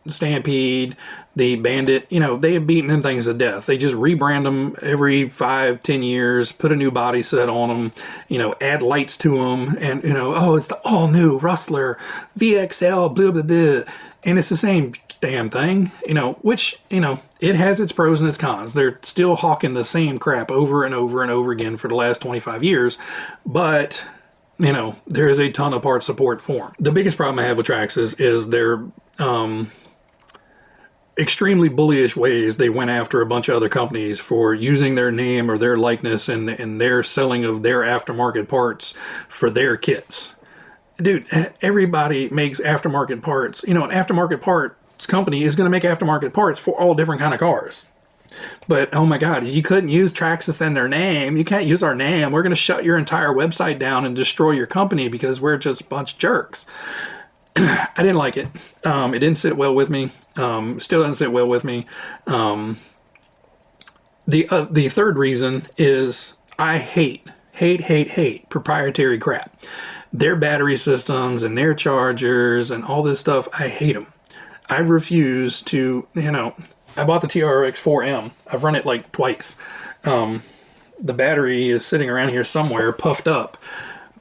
Speaker 1: Stampede, the Bandit, you know, they have beaten them things to death. They just rebrand them every 5-10 years, put a new body set on them, you know, add lights to them, and, you know, oh, it's the all-new Rustler, VXL, blah, blah, blah. And it's the same damn thing, you know, which, you know, it has its pros and its cons. They're still hawking the same crap over and over and over again for the last 25 years, but, you know, there is a ton of part support for them. The biggest problem I have with Traxxas is their extremely bullyish ways they went after a bunch of other companies for using their name or their likeness and their selling of their aftermarket parts for their kits. Dude, everybody makes aftermarket parts. You know, an aftermarket parts company is going to make aftermarket parts for all different kind of cars. But, oh my God, you couldn't use Traxxas in their name. You can't use our name. We're going to shut your entire website down and destroy your company because we're just a bunch of jerks. I didn't like it. It didn't sit well with me. Still doesn't sit well with me. The third reason is I hate proprietary crap. Their battery systems and their chargers and all this stuff, I hate them. I refuse to, you know, I bought the TRX 4M. I've run it like twice. The battery is sitting around here somewhere puffed up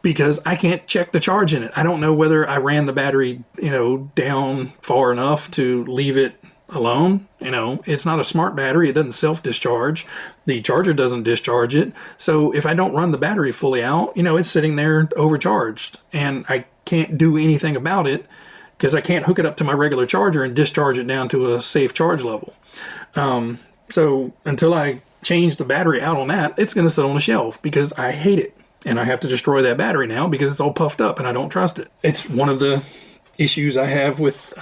Speaker 1: because I can't check the charge in it. I don't know whether I ran the battery, you know, down far enough to leave it alone. You know, it's not a smart battery. It doesn't self-discharge. The charger doesn't discharge it. So if I don't run the battery fully out, you know, it's sitting there overcharged and I can't do anything about it because I can't hook it up to my regular charger and discharge it down to a safe charge level. So until I change the battery out on that, it's going to sit on the shelf because I hate it. And I have to destroy that battery now because it's all puffed up and I don't trust it. It's one of the issues I have with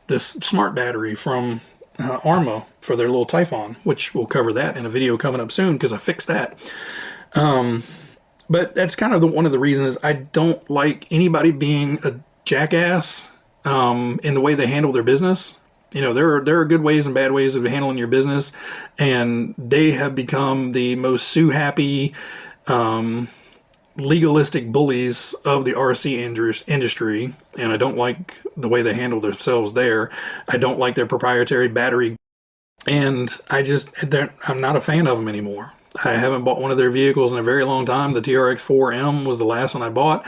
Speaker 1: this smart battery from Arma for their little Typhon, which we'll cover that in a video coming up soon because I fixed that. But that's kind of one of the reasons I don't like anybody being a jackass in the way they handle their business. You know, there are good ways and bad ways of handling your business, and they have become the most sue-happy, legalistic bullies of the RC industry, and I don't like the way they handle themselves there. I don't like their proprietary battery, and I'm not a fan of them anymore. I haven't bought one of their vehicles in a very long time. The TRX-4M was the last one I bought,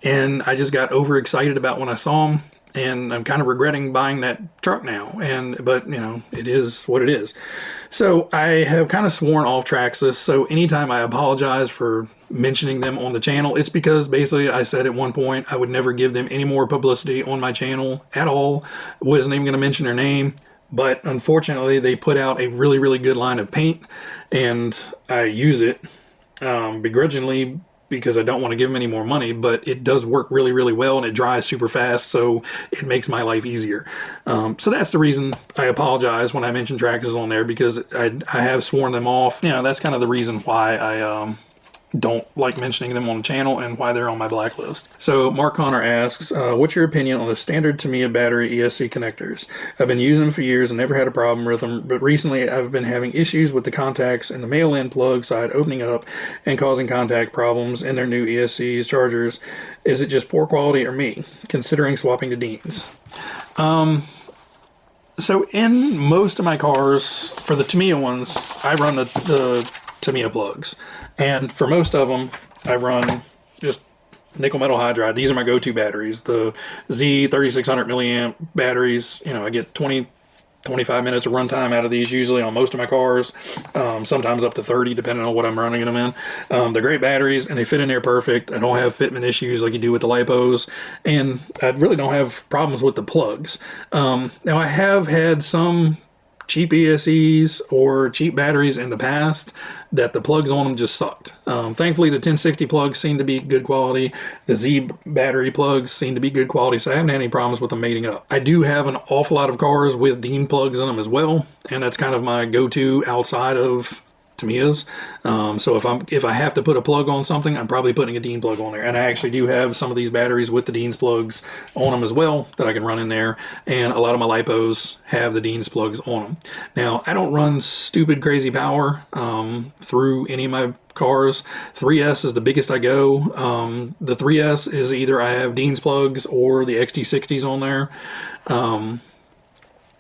Speaker 1: and I just got overexcited about when I saw them, and I'm kind of regretting buying that truck now. But you know, it is what it is. So I have kind of sworn off Traxxas. So anytime I apologize for mentioning them on the channel, it's because basically I said at one point I would never give them any more publicity on my channel at all. Wasn't even going to mention their name. But unfortunately, they put out a really, really good line of paint, and I use it begrudgingly because I don't want to give them any more money, but it does work really, really well, and it dries super fast, so it makes my life easier. So that's the reason I apologize when I mention Traxxas on there, because I have sworn them off. You know, that's kind of the reason why I don't like mentioning them on the channel and why they're on my blacklist. So Mark Connor asks, what's your opinion on the standard Tamiya battery ESC connectors? I've been using them for years and never had a problem with them, but recently I've been having issues with the contacts and the male-in plug side opening up and causing contact problems in their new ESCs chargers. Is it just poor quality or me? Considering swapping to Deans. So in most of my cars, for the Tamiya ones, I run the Tamiya plugs. And for most of them, I run just nickel metal hydride. These are my go-to batteries. The Z 3600 milliamp batteries, you know, I get 25 minutes of runtime out of these usually on most of my cars, sometimes up to 30 depending on what I'm running them in. They're great batteries and they fit in there perfect. I don't have fitment issues like you do with the lipos, and I really don't have problems with the plugs. Now I have had some cheap ESCs or cheap batteries in the past that the plugs on them just sucked. Thankfully the 1060 plugs seem to be good quality. The Z battery plugs seem to be good quality, so I haven't had any problems with them mating up. I do have an awful lot of cars with Dean plugs in them as well, and that's kind of my go-to outside of Tamiyas. So if I have to put a plug on something, I'm probably putting a Dean plug on there. And I actually do have some of these batteries with the Dean's plugs on them as well that I can run in there. And a lot of my lipos have the Dean's plugs on them. Now, I don't run stupid crazy power through any of my cars. 3S is the biggest I go. The 3S is either I have Dean's plugs or the XT60s on there.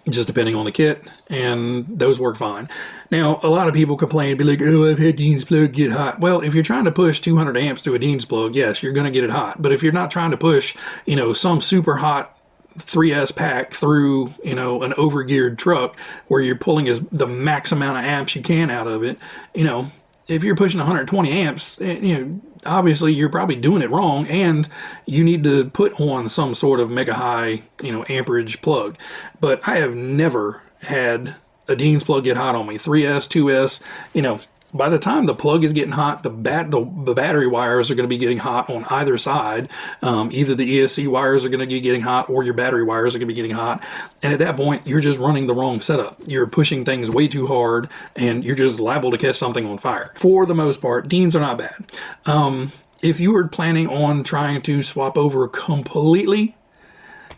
Speaker 1: Just depending on the kit, and those work fine. Now, a lot of people complain, be like, oh, I've had Dean's plug get hot. Well, if you're trying to push 200 amps to a Dean's plug, yes, you're going to get it hot. But if you're not trying to push, you know, some super hot 3S pack through, you know, an overgeared truck where you're pulling the max amount of amps you can out of it, you know, if you're pushing 120 amps, you know, obviously you're probably doing it wrong, and you need to put on some sort of mega high, you know, amperage plug. But I have never had a Dean's plug get hot on me. 3S, 2S, you know, by the time the plug is getting hot, the battery wires are going to be getting hot on either side. Either the ESC wires are going to be getting hot or your battery wires are going to be getting hot. And at that point, you're just running the wrong setup. You're pushing things way too hard and you're just liable to catch something on fire. For the most part, Deans are not bad. If you were planning on trying to swap over completely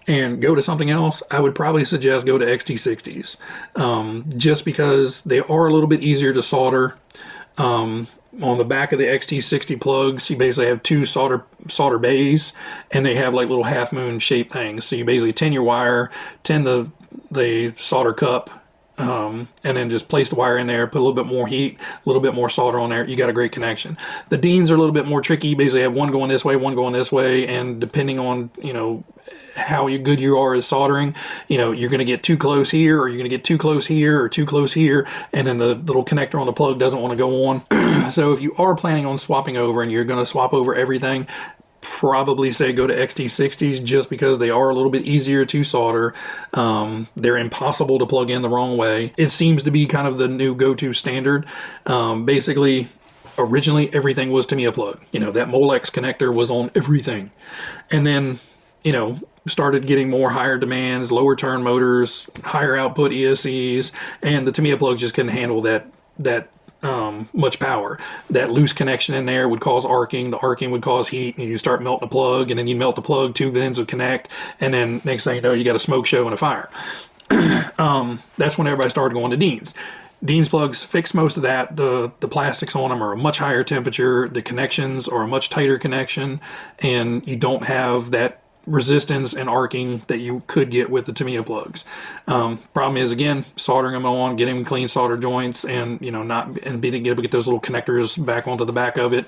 Speaker 1: and go to something else, I would probably suggest go to XT60s, just because they are a little bit easier to solder. On the back of the XT60 plugs, you basically have two solder bays, and they have like little half moon shaped things. So you basically tin your wire, tin the solder cup, and then just place the wire in there, put a little bit more heat, a little bit more solder on there. You got a great connection. The Deans are a little bit more tricky. You basically have one going this way, one going this way, and depending on, you know, how good you are at soldering, you know, you're going to get too close here, or you're going to get too close here, or too close here, and then the little connector on the plug doesn't want to go on. So if you are planning on swapping over and you're going to swap over everything, probably say go to XT60s just because they are a little bit easier to solder. They're impossible to plug in the wrong way. It seems to be kind of the new go-to standard. Basically, originally everything was Tamiya plug. You know, that Molex connector was on everything. And then, you know, started getting more higher demands, lower turn motors, higher output ESCs, and the Tamiya plugs just couldn't handle that much power. That loose connection in there would cause arcing. The arcing would cause heat, and you start melting the plug, and then you melt the plug, two ends would connect, and then next thing you know, you got a smoke show and a fire. That's when everybody started going to Dean's. Dean's plugs fix most of that. The plastics on them are a much higher temperature. The connections are a much tighter connection, and you don't have that resistance and arcing that you could get with the Tamiya plugs. Problem is, again, soldering them on, getting them clean solder joints, and you know, being able to get those little connectors back onto the back of it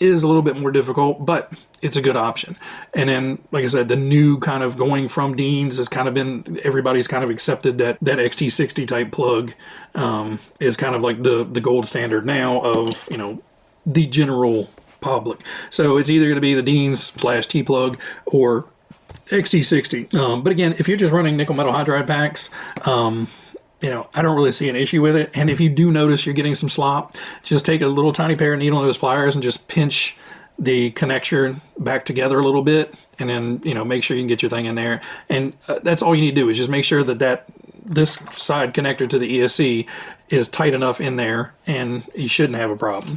Speaker 1: is a little bit more difficult, but it's a good option. And then, like I said, the new kind of going from Dean's has kind of been, everybody's kind of accepted that XT60 type plug is kind of like the gold standard now of, you know, the general public. So it's either going to be the Dean's / T-plug or XT60. But again, if you're just running nickel metal hydride packs, you know, I don't really see an issue with it. And if you do notice you're getting some slop, just take a little tiny pair of needle nose pliers and just pinch the connector back together a little bit, and then, you know, make sure you can get your thing in there. And that's all you need to do, is just make sure that this side connector to the ESC is tight enough in there, and you shouldn't have a problem.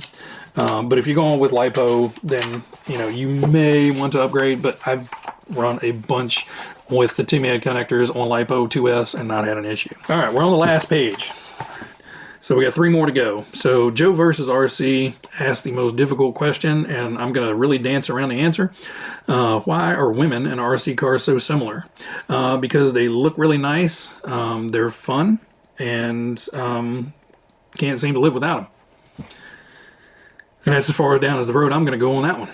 Speaker 1: But if you're going with LiPo, then, you know, you may want to upgrade, but I've run a bunch with the Tamiya connectors on LiPo 2S and not had an issue. All right, we're on the last page. So we got 3 more to go. So Joe versus RC asked the most difficult question, and I'm going to really dance around the answer. Why are women in RC cars so similar? Because they look really nice, they're fun, and can't seem to live without them. And that's as far down as the road I'm going to go on that one.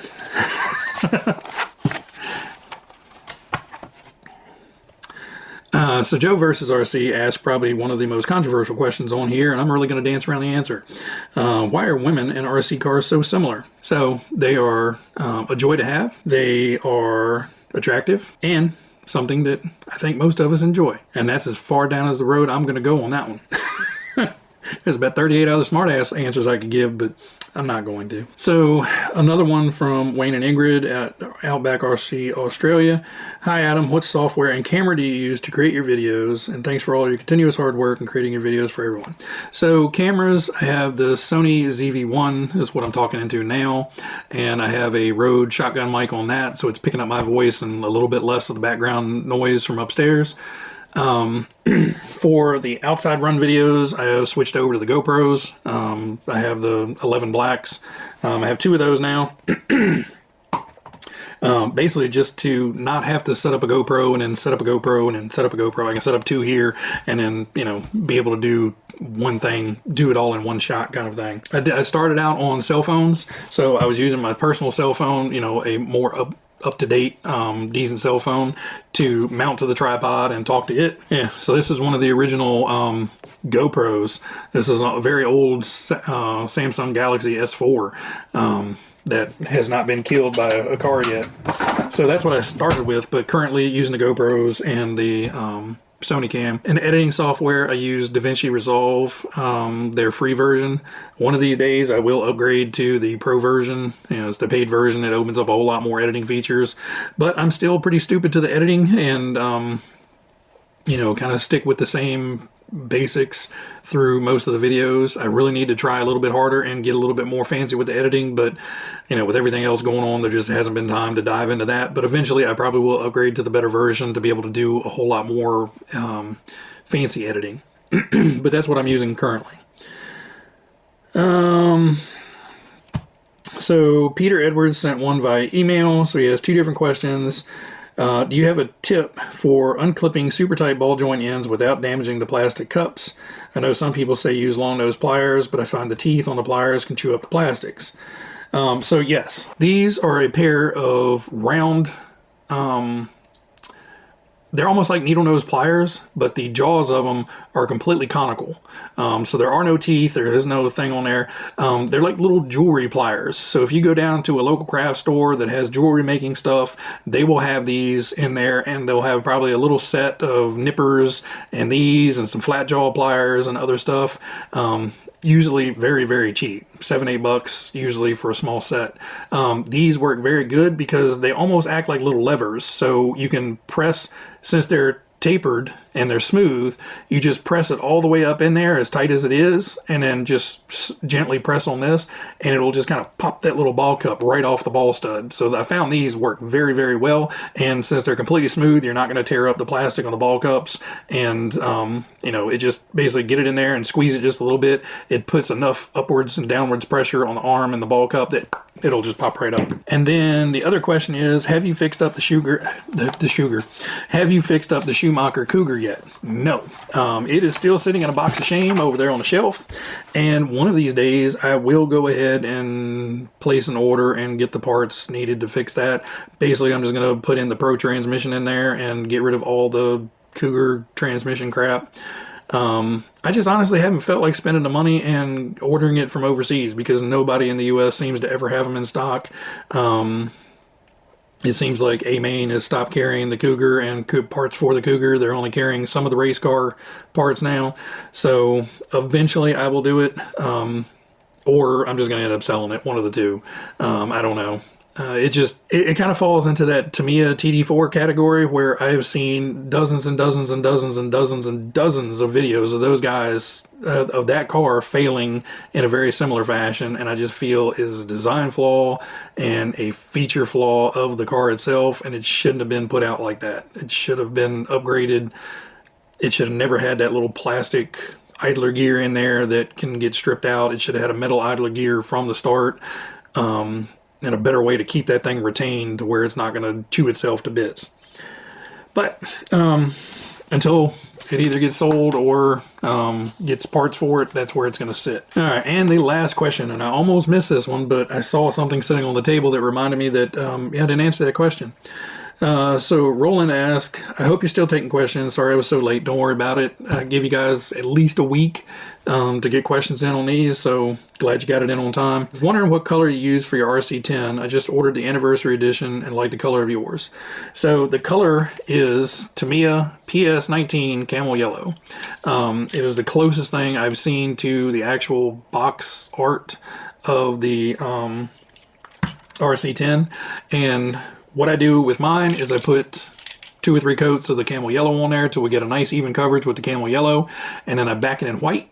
Speaker 1: So Joe versus RC asked probably one of the most controversial questions on here, and I'm really going to dance around the answer. Why are women in RC cars so similar? So they are a joy to have, they are attractive, and something that I think most of us enjoy. And that's as far down as the road I'm going to go on that one. There's about 38 other smart ass answers I could give, but I'm not going to. So another one from Wayne and Ingrid at Outback RC Australia. Hi Adam, what software and camera do you use to create your videos? And thanks for all your continuous hard work in creating your videos for everyone. So cameras, I have the Sony ZV-1 is what I'm talking into now. And I have a Rode shotgun mic on that, so it's picking up my voice and a little bit less of the background noise from upstairs. For the outside run videos, I have switched over to the GoPros. I have the 11 Blacks. I have 2 of those now. Basically just to not have to set up a GoPro and then set up a GoPro and then set up a GoPro. I can set up 2 here and then, you know, be able to do one thing, do it all in one shot kind of thing. I started out on cell phones, so I was using my personal cell phone, you know, a more up-to-date decent cell phone to mount to the tripod and talk to it. Yeah, so this is one of the original GoPros. This is a very old Samsung Galaxy S4 that has not been killed by a car yet. So that's what I started with, but currently using the GoPros and the Sony Cam. In editing software, I use DaVinci Resolve, their free version. One of these days I will upgrade to the pro version. You know, it's the paid version. It opens up a whole lot more editing features, but I'm still pretty stupid to the editing and you know, kind of stick with the same basics through most of the videos. I really need to try a little bit harder and get a little bit more fancy with the editing, but you know, with everything else going on, there just hasn't been time to dive into that. But eventually I probably will upgrade to the better version to be able to do a whole lot more fancy editing. But that's what I'm using currently. So Peter Edwards sent one via email, so he has 2 different questions. Do you have a tip for unclipping super tight ball joint ends without damaging the plastic cups? I know some people say use long nose pliers, but I find the teeth on the pliers can chew up the plastics. So yes, these are a pair of round they're almost like needle nose pliers, but the jaws of them are completely conical. So there are no teeth, there is no thing on there. They're like little jewelry pliers. So if you go down to a local craft store that has jewelry making stuff, they will have these in there, and they'll have probably a little set of nippers and these and some flat jaw pliers and other stuff. Usually very, very cheap, $7-8 usually for a small set. These work very good because they almost act like little levers, so you can press, since they're tapered and they're smooth, you just press it all the way up in there as tight as it is, and then just gently press on this, and it will just kind of pop that little ball cup right off the ball stud. So I found these work very, very well, and since they're completely smooth, you're not going to tear up the plastic on the ball cups, and you know, it just basically get it in there and squeeze it just a little bit. It puts enough upwards and downwards pressure on the arm and the ball cup that it'll just pop right up. And then the other question is, have you fixed up the Cougar? Have you fixed up the Schumacher Cougar yet? No. It is still sitting in a box of shame over there on the shelf, and one of these days I will go ahead and place an order and get the parts needed to fix that. Basically, I'm just going to put in the Pro transmission in there and get rid of all the Cougar transmission crap. I just honestly haven't felt like spending the money and ordering it from overseas because nobody in the US seems to ever have them in stock. It seems like A-Main has stopped carrying the Cougar and parts for the Cougar. They're only carrying some of the race car parts now. So eventually I will do it, or I'm just going to end up selling it, one of the two. I don't know. It kind of falls into that Tamiya TD4 category where I have seen dozens and dozens and dozens and dozens and dozens of videos of those guys, of that car failing in a very similar fashion, and I just feel is a design flaw and a feature flaw of the car itself, and it shouldn't have been put out like that. It should have been upgraded. It should have never had that little plastic idler gear in there that can get stripped out. It should have had a metal idler gear from the start. And a better way to keep that thing retained to where it's not going to chew itself to bits. But until it either gets sold or gets parts for it, that's where it's going to sit. All right, and the last question, and I almost missed this one, but I saw something sitting on the table that reminded me that I didn't answer that question. So Roland asked, I hope you're still taking questions. Sorry I was so late. Don't worry about it. I give you guys at least a week to get questions in on these, so glad you got it in on time. Wondering what color you use for your RC10. I just ordered the anniversary edition and like the color of yours. So the color is Tamiya PS19 Camel Yellow. It is the closest thing I've seen to the actual box art of the RC10, and what I do with mine is I put 2 or 3 coats of the camel yellow on there till we get a nice even coverage with the camel yellow, and then I back it in white.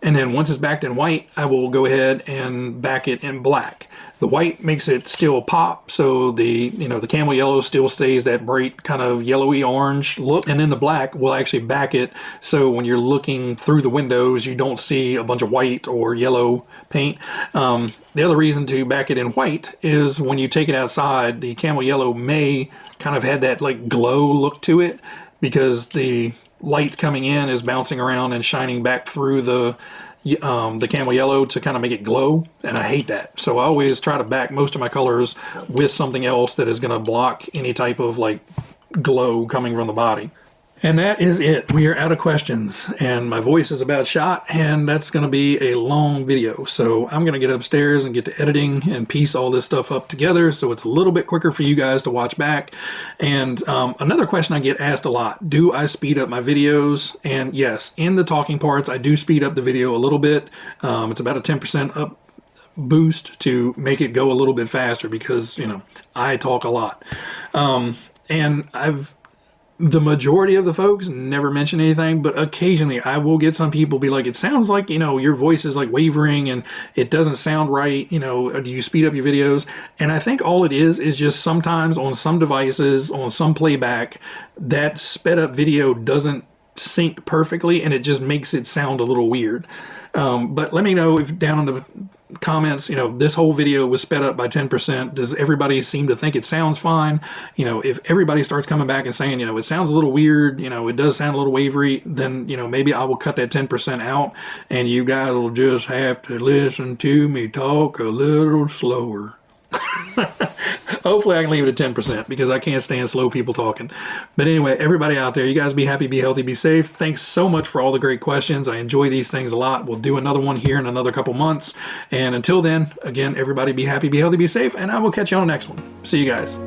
Speaker 1: And then once it's backed in white, I will go ahead and back it in black. The white makes it still pop, so the camel yellow still stays that bright kind of yellowy orange look, and then the black will actually back it so when you're looking through the windows you don't see a bunch of white or yellow paint. The other reason to back it in white is when you take it outside, the camel yellow may kind of have that like glow look to it because the light coming in is bouncing around and shining back through the camel yellow to kind of make it glow, and I hate that. So I always try to back most of my colors with something else that is going to block any type of like glow coming from the body. And that is it. We are out of questions, and my voice is about shot, and that's going to be a long video. So I'm going to get upstairs and get to editing and piece all this stuff up together so it's a little bit quicker for you guys to watch back. And another question I get asked a lot, do I speed up my videos? And yes, in the talking parts, I do speed up the video a little bit. It's about a 10% up boost to make it go a little bit faster because, you know, I talk a lot. And the majority of the folks never mention anything, but occasionally I will get some people be like, it sounds like, you know, your voice is like wavering and it doesn't sound right, you know, do you speed up your videos? And I think all it is just sometimes on some devices, on some playback, that sped up video doesn't sync perfectly and it just makes it sound a little weird. But let me know if down in the comments, you know, this whole video was sped up by 10%. Does everybody seem to think it sounds fine? You know, if everybody starts coming back and saying, you know, it sounds a little weird, you know, it does sound a little wavery, then, you know, maybe I will cut that 10% out and you guys will just have to listen to me talk a little slower. Hopefully I can leave it at 10% because I can't stand slow people talking. But anyway, everybody out there, you guys be happy, be healthy, be safe. Thanks so much for all the great questions. I enjoy these things a lot. We'll do another one here in another couple months. And until then, again, everybody be happy, be healthy, be safe, and I will catch you on the next one. See you guys.